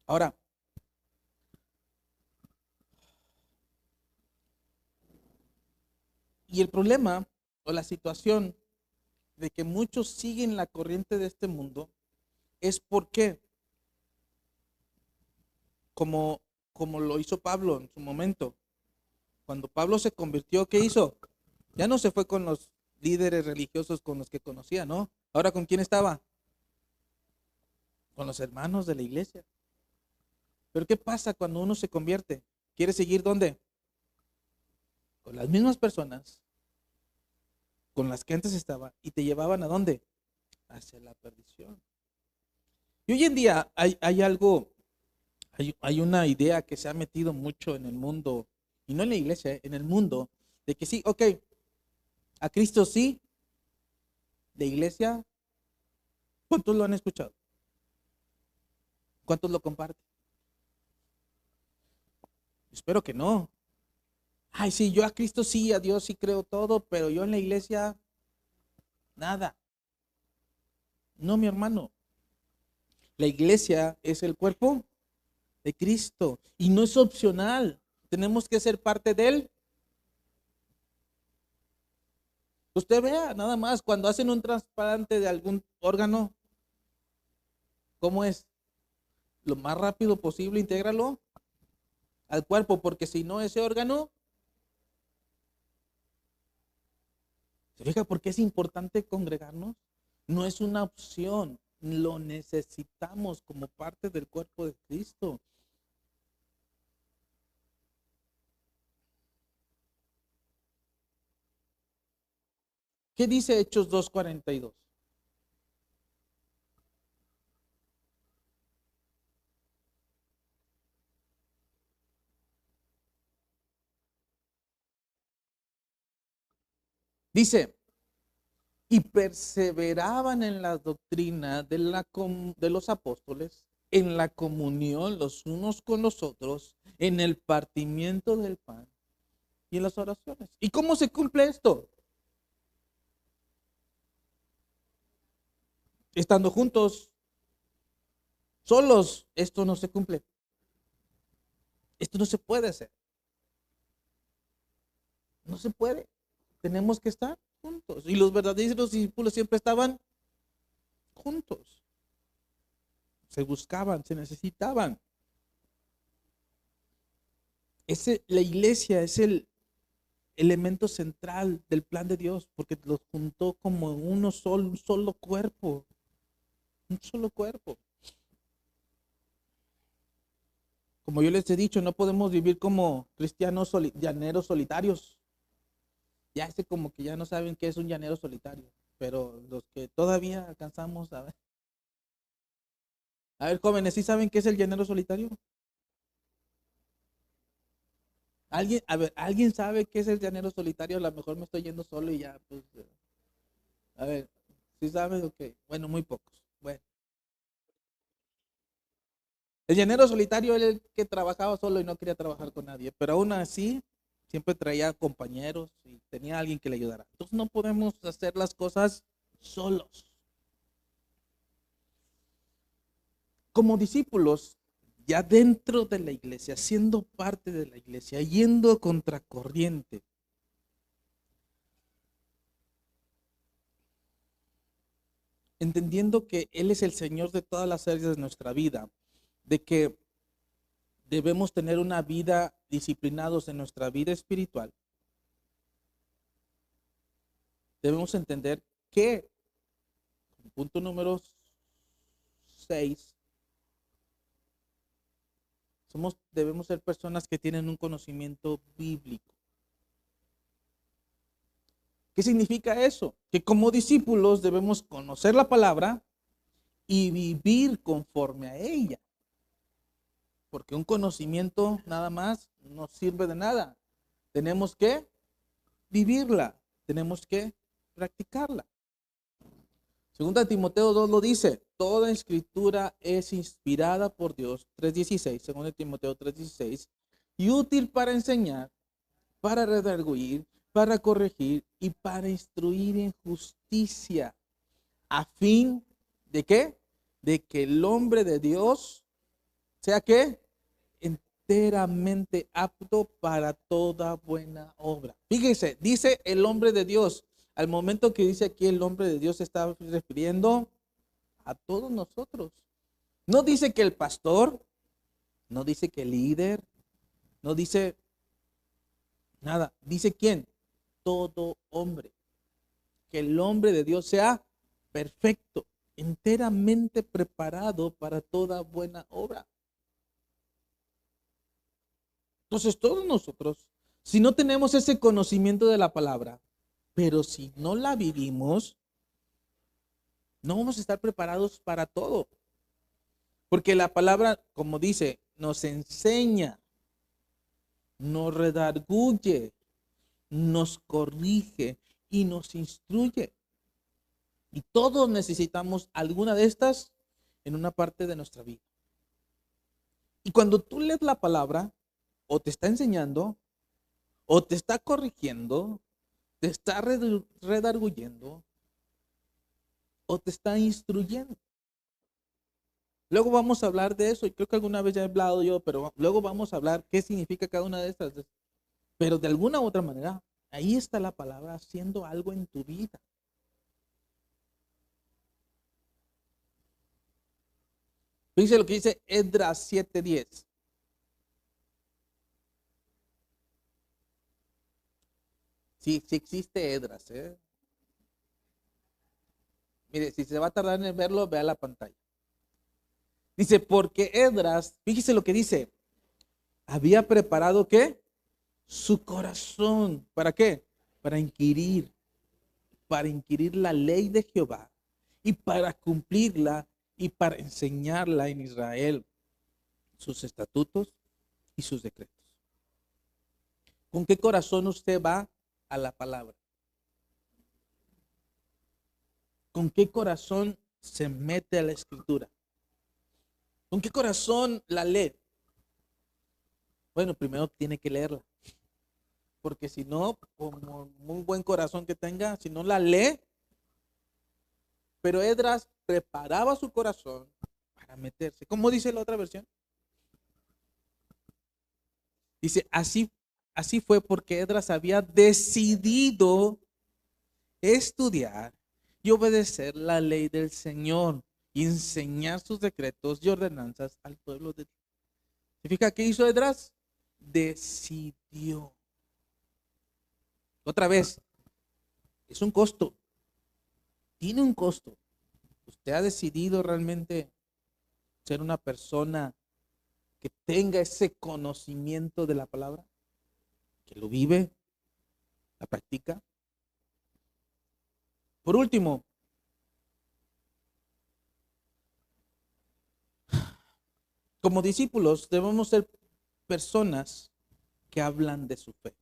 Ahora, y el problema o la situación de que muchos siguen la corriente de este mundo es porque, como lo hizo Pablo en su momento, cuando Pablo se convirtió, ¿qué hizo? Ya no se fue con los líderes religiosos con los que conocía, ¿no? Ahora, ¿con quién estaba? Con los hermanos de la iglesia. Pero ¿qué pasa cuando uno se convierte? ¿Quiere seguir dónde? Con las mismas personas con las que antes estaba y te llevaban ¿a dónde? Hacia la perdición. Y hoy en día hay algo, hay una idea que se ha metido mucho en el mundo, y no en la iglesia, en el mundo, de que sí, ok, a Cristo sí, de iglesia, ¿cuántos lo han escuchado? ¿Cuántos lo comparten? Espero que no. Ay, sí, yo a Cristo sí, a Dios sí creo todo, pero yo en la iglesia, nada. No, mi hermano. La iglesia es el cuerpo de Cristo y no es opcional. Tenemos que ser parte de él. Usted vea, nada más, cuando hacen un trasplante de algún órgano, ¿cómo es? Lo más rápido posible, intégralo al cuerpo, porque si no, ese órgano, ¿se fija por qué es importante congregarnos? No es una opción, lo necesitamos como parte del cuerpo de Cristo. ¿Qué dice Hechos 2:42? Dice, y perseveraban en la doctrina de los apóstoles, en la comunión los unos con los otros, en el partimiento del pan y en las oraciones. ¿Y cómo se cumple esto? Estando juntos, solos, esto no se cumple. Esto no se puede hacer. No se puede. Tenemos que estar juntos. Y los verdaderos discípulos siempre estaban juntos. Se buscaban, se necesitaban. La iglesia es el elemento central del plan de Dios, porque los juntó como uno solo, un solo cuerpo. Un solo cuerpo. Como yo les he dicho, no podemos vivir como cristianos llaneros solitarios. Ya como que ya no saben qué es un llanero solitario, pero los que todavía alcanzamos a ver, jóvenes, ¿sí saben qué es el llanero solitario? ¿Alguien, a ver, ¿alguien sabe qué es el llanero solitario? A lo mejor me estoy yendo solo y ya, pues, a ver, ¿sí saben? Ok, bueno, muy pocos. Bueno, el llanero solitario era el que trabajaba solo y no quería trabajar con nadie, pero aún así siempre traía compañeros y tenía alguien que le ayudara. Entonces no podemos hacer las cosas solos. Como discípulos, ya dentro de la iglesia, siendo parte de la iglesia, yendo a contracorriente, entendiendo que Él es el Señor de todas las áreas de nuestra vida, de que debemos tener una vida disciplinados en nuestra vida espiritual, debemos entender que, punto número 6, debemos ser personas que tienen un conocimiento bíblico. ¿Qué significa eso? Que como discípulos debemos conocer la palabra y vivir conforme a ella. Porque un conocimiento nada más no sirve de nada. Tenemos que vivirla, tenemos que practicarla. Segunda Timoteo 2 lo dice, toda escritura es inspirada por Dios, 3:16, segunda Timoteo 3:16, y útil para enseñar, para redarguir, para corregir y para instruir en justicia, a fin de ¿qué? De que el hombre de Dios sea ¿qué? Enteramente apto para toda buena obra. Fíjese, dice el hombre de Dios. Al momento que dice aquí el hombre de Dios se está refiriendo a todos nosotros. No dice que el pastor, no dice que el líder, no dice nada. Dice quién, todo hombre. Que el hombre de Dios sea perfecto, enteramente preparado para toda buena obra. Entonces todos nosotros, si no tenemos ese conocimiento de la palabra, pero si no la vivimos, no vamos a estar preparados para todo. Porque la palabra, como dice, nos enseña, nos redarguye, nos corrige y nos instruye. Y todos necesitamos alguna de estas en una parte de nuestra vida. Y cuando tú lees la palabra, o te está enseñando, o te está corrigiendo, te está redarguyendo, o te está instruyendo. Luego vamos a hablar de eso, y creo que alguna vez ya he hablado yo, pero luego vamos a hablar qué significa cada una de estas. Pero de alguna u otra manera, ahí está la palabra haciendo algo en tu vida. Dice lo que dice Esdras 7:10. Sí, sí existe Esdras, ¿eh? Mire, si se va a tardar en verlo, vea la pantalla. Dice, porque Esdras, fíjese lo que dice, había preparado ¿qué? Su corazón. ¿Para qué? Para inquirir la ley de Jehová y para cumplirla y para enseñarla en Israel, sus estatutos y sus decretos. ¿Con qué corazón usted va a la palabra? ¿Con qué corazón se mete a la escritura? ¿Con qué corazón la lee? Bueno, primero tiene que leerla. Porque si no, como muy buen corazón que tenga, si no la lee, pero Esdras preparaba su corazón para meterse. ¿Cómo dice la otra versión? Dice, así fue porque Esdras había decidido estudiar y obedecer la ley del Señor y enseñar sus decretos y ordenanzas al pueblo de Dios. ¿Significa qué hizo Esdras? Decidió. Otra vez, es un costo. Tiene un costo. ¿Usted ha decidido realmente ser una persona que tenga ese conocimiento de la palabra? ¿Que lo vive? ¿La practica? Por último, como discípulos debemos ser personas que hablan de su fe.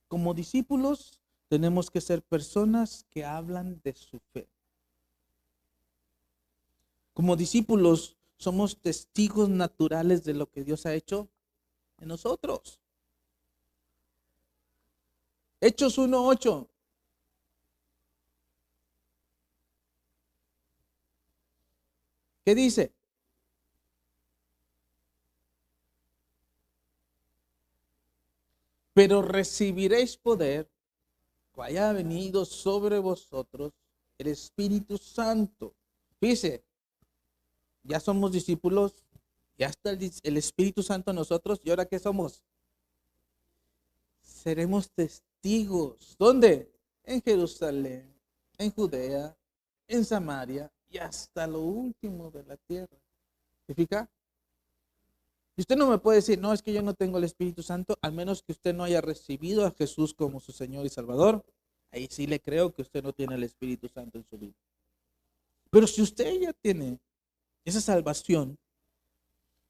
Como discípulos tenemos que ser personas que hablan de su fe. Como discípulos somos testigos naturales de lo que Dios ha hecho en nosotros. Hechos 1:8. ¿Qué dice? Pero recibiréis poder que haya venido sobre vosotros el Espíritu Santo. Fíjese, ya somos discípulos, ya está el Espíritu Santo en nosotros, ¿y ahora qué somos? Seremos testigos. ¿Dónde? En Jerusalén, en Judea, en Samaria y hasta lo último de la tierra. ¿Significa? Y usted no me puede decir, no, es que yo no tengo el Espíritu Santo, al menos que usted no haya recibido a Jesús como su Señor y Salvador. Ahí sí le creo que usted no tiene el Espíritu Santo en su vida. Pero si usted ya tiene esa salvación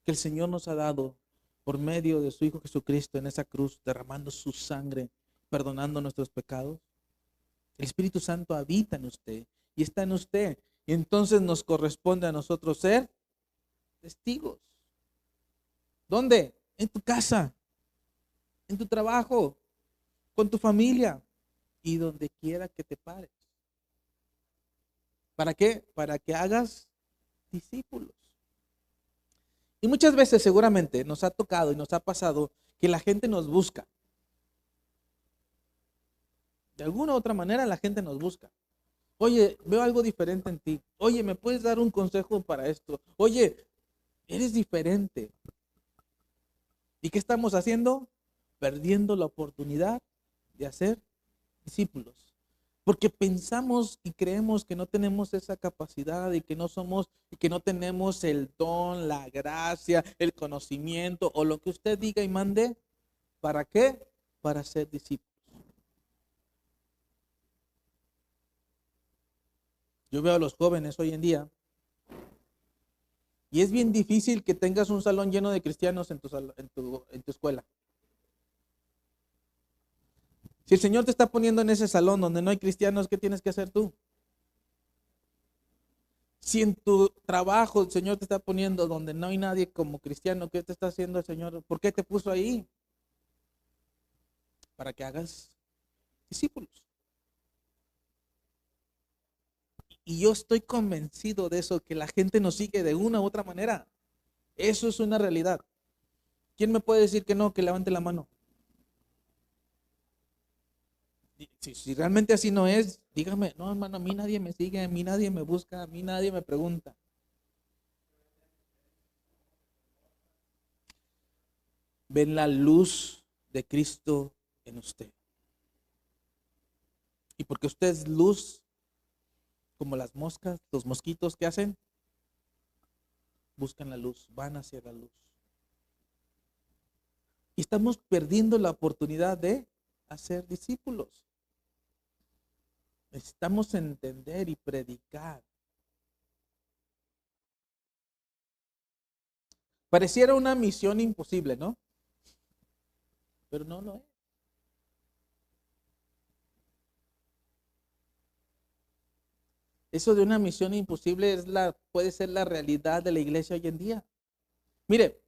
que el Señor nos ha dado por medio de su Hijo Jesucristo en esa cruz, derramando su sangre, perdonando nuestros pecados, el Espíritu Santo habita en usted y está en usted. Y entonces nos corresponde a nosotros ser testigos. ¿Dónde? En tu casa, en tu trabajo, con tu familia y donde quiera que te pares. ¿Para qué? Para que hagas discípulos. Y muchas veces seguramente nos ha tocado y nos ha pasado que la gente nos busca. De alguna u otra manera la gente nos busca. Oye, veo algo diferente en ti. Oye, ¿me puedes dar un consejo para esto? Oye, eres diferente. ¿Y qué estamos haciendo? Perdiendo la oportunidad de hacer discípulos. Porque pensamos y creemos que no tenemos esa capacidad y que no somos y que no tenemos el don, la gracia, el conocimiento o lo que usted diga y mande. ¿Para qué? Para ser discípulos. Yo veo a los jóvenes hoy en día y es bien difícil que tengas un salón lleno de cristianos en tu escuela. Si el Señor te está poniendo en ese salón donde no hay cristianos, ¿qué tienes que hacer tú? Si en tu trabajo el Señor te está poniendo donde no hay nadie como cristiano, ¿qué te está haciendo el Señor? ¿Por qué te puso ahí? Para que hagas discípulos. Y yo estoy convencido de eso, que la gente nos sigue de una u otra manera. Eso es una realidad. ¿Quién me puede decir que no? Que levante la mano. Si realmente así no es, dígame, no hermano, a mí nadie me sigue, a mí nadie me busca, a mí nadie me pregunta. Ven la luz de Cristo en usted. Y porque usted es luz, como las moscas, los mosquitos, ¿qué hacen? Buscan la luz, van hacia la luz. Y estamos perdiendo la oportunidad de hacer discípulos. Necesitamos entender y predicar. Pareciera una misión imposible, ¿no? Pero no lo es. Eso de una misión imposible puede ser la realidad de la iglesia hoy en día. Mire,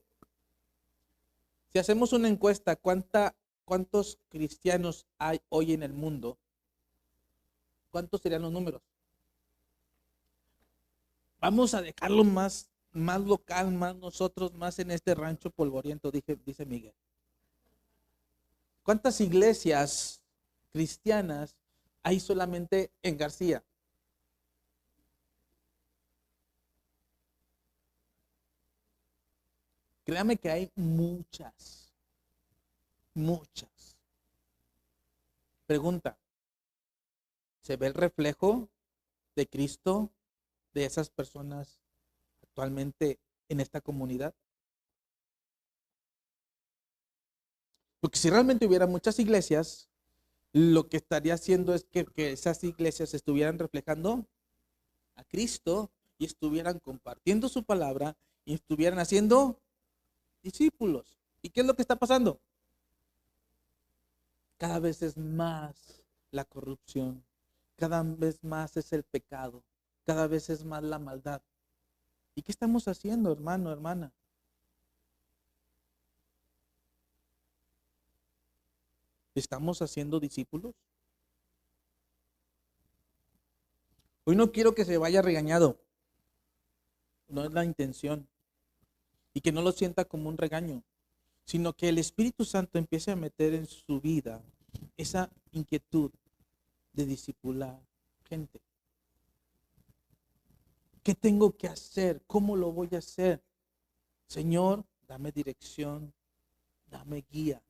si hacemos una encuesta, ¿cuántos cristianos hay hoy en el mundo? ¿Cuántos serían los números? Vamos a dejarlo más local, más nosotros, más en este rancho polvoriento, dice Miguel. ¿Cuántas iglesias cristianas hay solamente en García? Créame que hay muchas, muchas. Pregunta, ¿se ve el reflejo de Cristo de esas personas actualmente en esta comunidad? Porque si realmente hubiera muchas iglesias, lo que estaría haciendo es que esas iglesias estuvieran reflejando a Cristo y estuvieran compartiendo su palabra y estuvieran haciendo discípulos. ¿Y qué es lo que está pasando? Cada vez es más la corrupción, cada vez más es el pecado, cada vez es más la maldad. ¿Y qué estamos haciendo, hermano, hermana? ¿Estamos haciendo discípulos? Hoy no quiero que se vaya regañado, no es la intención, y que no lo sienta como un regaño, sino que el Espíritu Santo empiece a meter en su vida esa inquietud de discipular gente. ¿Qué tengo que hacer? ¿Cómo lo voy a hacer? Señor, dame dirección, dame guía,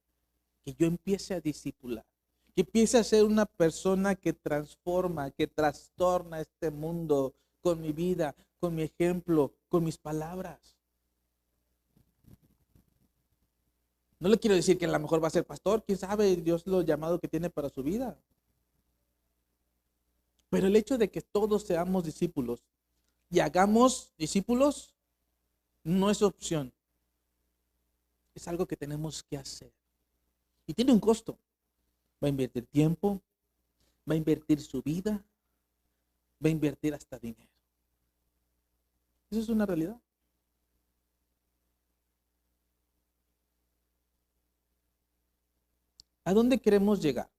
que yo empiece a discipular, que empiece a ser una persona que transforma, que trastorna este mundo con mi vida, con mi ejemplo, con mis palabras. No le quiero decir que a lo mejor va a ser pastor, quién sabe Dios lo llamado que tiene para su vida. Pero el hecho de que todos seamos discípulos y hagamos discípulos no es opción, es algo que tenemos que hacer. Y tiene un costo. Va a invertir tiempo, va a invertir su vida, va a invertir hasta dinero. Eso es una realidad. ¿A dónde queremos llegar?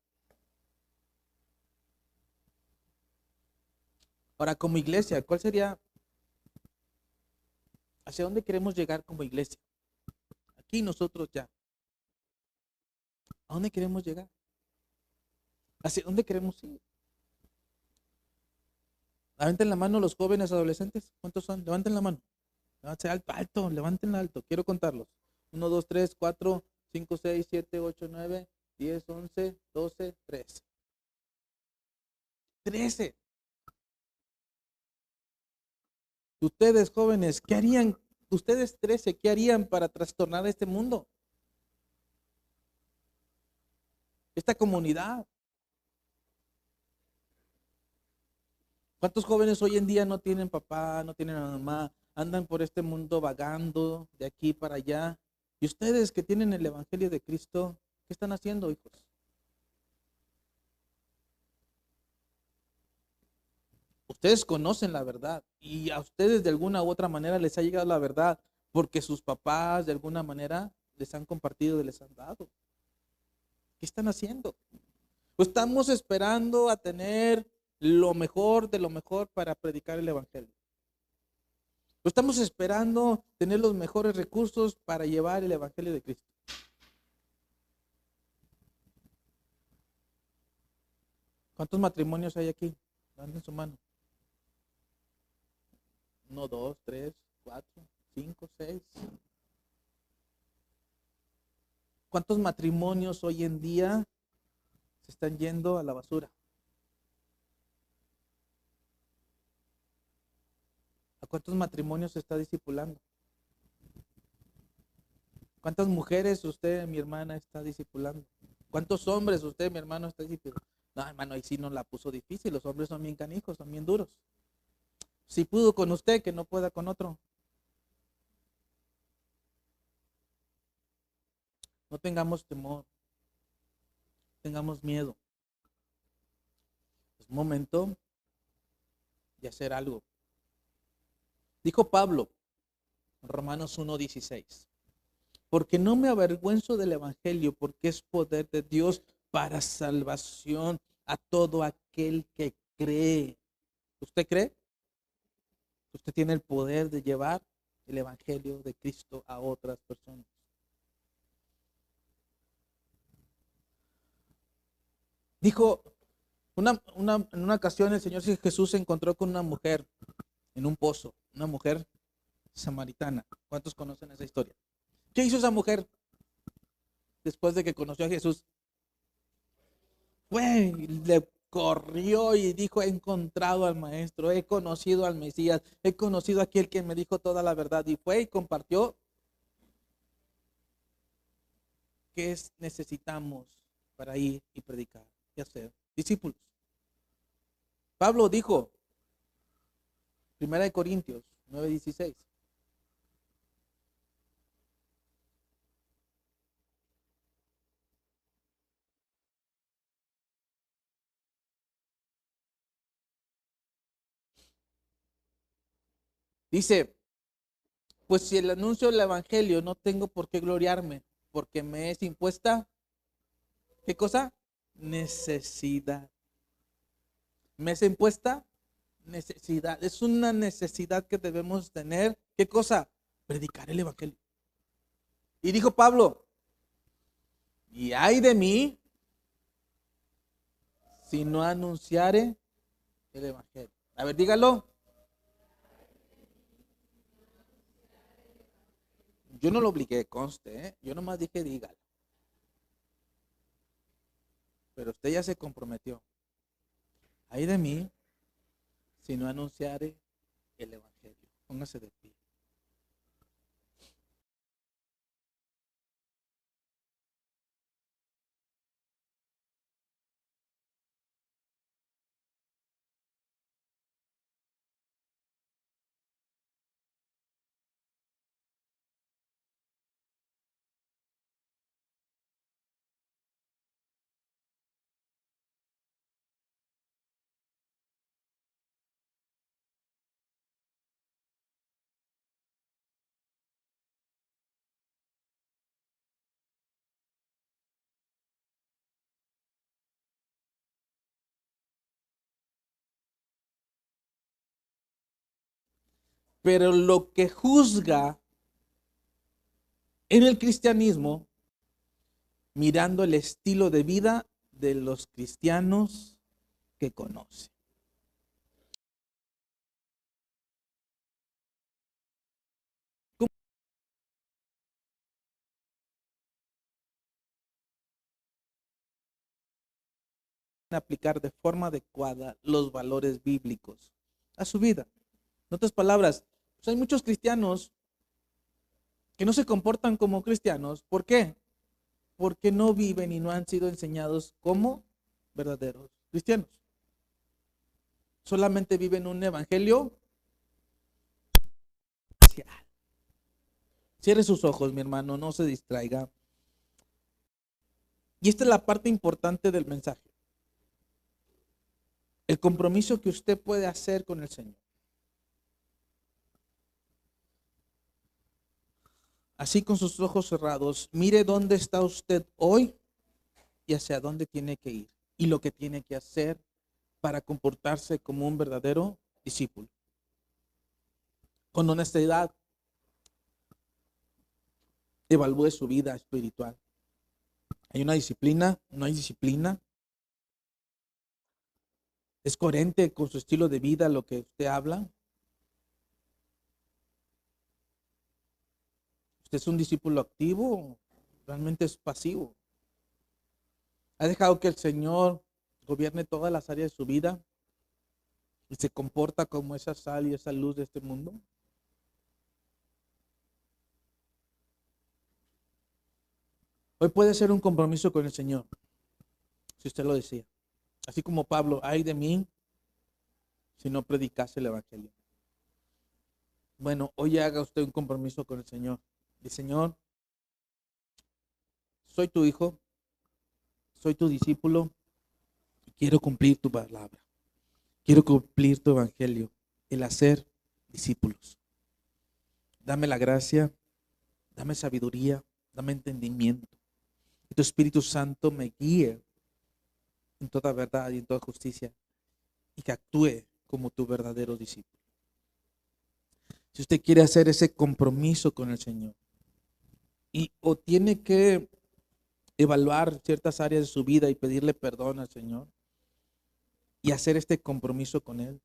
Ahora, como iglesia, ¿cuál sería, hacia dónde queremos llegar como iglesia? Aquí nosotros ya. ¿A dónde queremos llegar? ¿Hacia dónde queremos ir? Levanten la mano los jóvenes adolescentes. ¿Cuántos son? Levanten la mano. Levanten alto, alto, levanten alto. Quiero contarlos. 1, 2, 3, 4, 5, 6, 7, 8, 9, 10, 11, 12, 13. 13. Ustedes jóvenes, ¿qué harían? Ustedes 13, ¿qué harían para trastornar este mundo? Esta comunidad. ¿Cuántos jóvenes hoy en día no tienen papá, no tienen mamá, andan por este mundo vagando de aquí para allá? Y ustedes que tienen el Evangelio de Cristo, ¿qué están haciendo, hijos? Ustedes conocen la verdad y a ustedes de alguna u otra manera les ha llegado la verdad porque sus papás de alguna manera les han compartido y les han dado. ¿Qué están haciendo? Pues estamos esperando a tener lo mejor de lo mejor para predicar el Evangelio. Pues estamos esperando tener los mejores recursos para llevar el Evangelio de Cristo. ¿Cuántos matrimonios hay aquí? Levanten su mano. 1, 2, 3, 4, 5, 6. ¿Cuántos matrimonios hoy en día se están yendo a la basura? ¿A cuántos matrimonios se está discipulando? ¿Cuántas mujeres usted, mi hermana, está discipulando? ¿Cuántos hombres usted, mi hermano, está discipulando? No, hermano, ahí sí nos la puso difícil. Los hombres son bien canijos, son bien duros. Si pudo con usted, que no pueda con otro. No tengamos temor, tengamos miedo. Es momento de hacer algo. Dijo Pablo, Romanos 1:16, porque no me avergüenzo del Evangelio, porque es poder de Dios para salvación a todo aquel que cree. ¿Usted cree? Usted tiene el poder de llevar el Evangelio de Cristo a otras personas. Dijo, en una ocasión el Señor Jesús se encontró con una mujer en un pozo, una mujer samaritana. ¿Cuántos conocen esa historia? ¿Qué hizo esa mujer después de que conoció a Jesús? Fue, le corrió y dijo, he encontrado al Maestro, he conocido al Mesías, he conocido a aquel que me dijo toda la verdad. Y fue y compartió qué necesitamos para ir y predicar y hacer discípulos. Pablo dijo, 1 Corintios 9:16. Dice, pues si el anuncio del Evangelio no tengo por qué gloriarme, porque me es impuesta, ¿qué cosa? Necesidad. ¿Me es impuesta? Necesidad. Es una necesidad que debemos tener. ¿Qué cosa? Predicar el Evangelio. Y dijo Pablo, y ay de mí si no anunciare el Evangelio. A ver, dígalo. Yo no lo obligué, conste, ¿eh? Yo nomás dije dígalo. Pero usted ya se comprometió. Ay de mí si no anunciare el Evangelio. Póngase de pie. Pero lo que juzga en el cristianismo, mirando el estilo de vida de los cristianos que conoce. ¿Cómo aplicar de forma adecuada los valores bíblicos a su vida? En otras palabras, pues hay muchos cristianos que no se comportan como cristianos. ¿Por qué? Porque no viven y no han sido enseñados como verdaderos cristianos. Solamente viven un evangelio parcial. Cierre sus ojos, mi hermano, no se distraiga. Y esta es la parte importante del mensaje. El compromiso que usted puede hacer con el Señor. Así con sus ojos cerrados, mire dónde está usted hoy y hacia dónde tiene que ir. Y lo que tiene que hacer para comportarse como un verdadero discípulo. Con honestidad, evalúe su vida espiritual. ¿Hay una disciplina? ¿No hay disciplina? ¿Es coherente con su estilo de vida lo que usted habla? ¿Usted es un discípulo activo? ¿Realmente es pasivo? ¿Ha dejado que el Señor gobierne todas las áreas de su vida y se comporta como esa sal y esa luz de este mundo? Hoy puede ser un compromiso con el Señor, si usted lo decía. Así como Pablo, ay de mí si no predicase el Evangelio. Bueno, hoy haga usted un compromiso con el Señor. Y Señor, soy tu hijo, soy tu discípulo y quiero cumplir tu palabra. Quiero cumplir tu Evangelio, el hacer discípulos. Dame la gracia, dame sabiduría, dame entendimiento. Que tu Espíritu Santo me guíe en toda verdad y en toda justicia y que actúe como tu verdadero discípulo. Si usted quiere hacer ese compromiso con el Señor o tiene que evaluar ciertas áreas de su vida y pedirle perdón al Señor y hacer este compromiso con Él.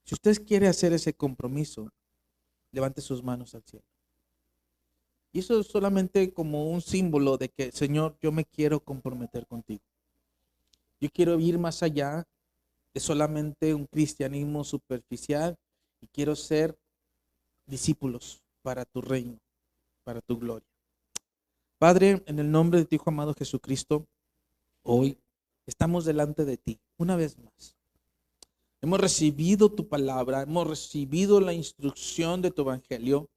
Si usted quiere hacer ese compromiso, levante sus manos al cielo. Y eso es solamente como un símbolo de que, Señor, yo me quiero comprometer contigo. Yo quiero ir más allá de solamente un cristianismo superficial y quiero ser discípulos para tu reino, para tu gloria. Padre, en el nombre de tu Hijo amado Jesucristo, hoy estamos delante de ti una vez más. Hemos recibido tu palabra, hemos recibido la instrucción de tu evangelio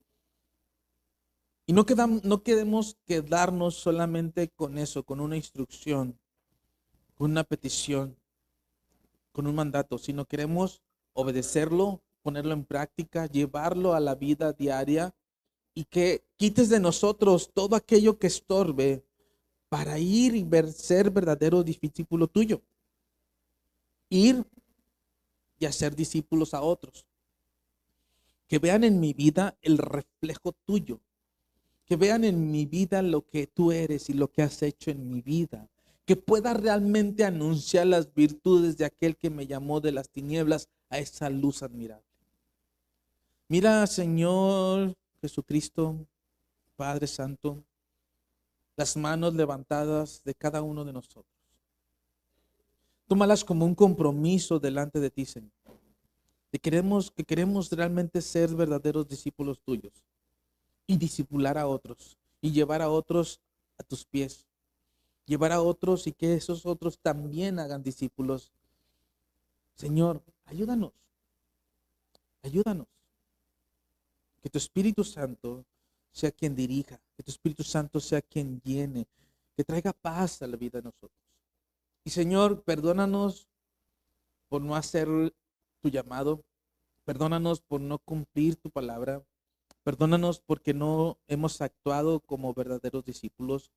y no queremos quedarnos solamente con eso, con una instrucción, con una petición, con un mandato, sino queremos obedecerlo, ponerlo en práctica, llevarlo a la vida diaria y que quites de nosotros todo aquello que estorbe para ir y ser verdadero discípulo tuyo. Ir y hacer discípulos a otros. Que vean en mi vida el reflejo tuyo. Que vean en mi vida lo que tú eres y lo que has hecho en mi vida. Que pueda realmente anunciar las virtudes de aquel que me llamó de las tinieblas a esa luz admirable. Mira, Señor Jesucristo, Padre Santo, las manos levantadas de cada uno de nosotros. Tómalas como un compromiso delante de ti, Señor. Que queremos realmente ser verdaderos discípulos tuyos y discipular a otros y llevar a otros a tus pies. Llevar a otros y que esos otros también hagan discípulos. Señor, ayúdanos. Ayúdanos. Que tu Espíritu Santo sea quien dirija. Que tu Espíritu Santo sea quien llene. Que traiga paz a la vida de nosotros. Y Señor, perdónanos por no hacer tu llamado. Perdónanos por no cumplir tu palabra. Perdónanos porque no hemos actuado como verdaderos discípulos.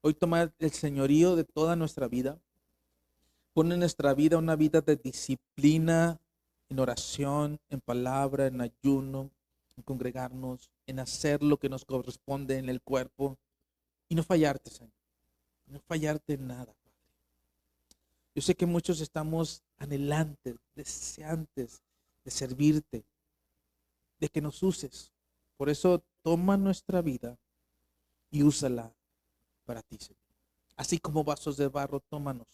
Hoy toma el señorío de toda nuestra vida. Pon en nuestra vida una vida de disciplina, en oración, en palabra, en ayuno. en congregarnos, en hacer lo que nos corresponde en el cuerpo y no fallarte, Señor. No fallarte en nada, Padre. Yo sé que muchos estamos anhelantes, deseantes de servirte, de que nos uses. Por eso toma nuestra vida y úsala para ti, Señor. Así como vasos de barro, tómanos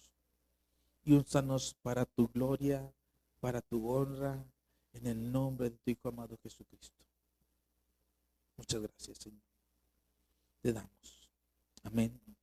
y úsanos para tu gloria, para tu honra, en el nombre de tu Hijo amado Jesucristo. Muchas gracias, Señor. Te damos. Amén.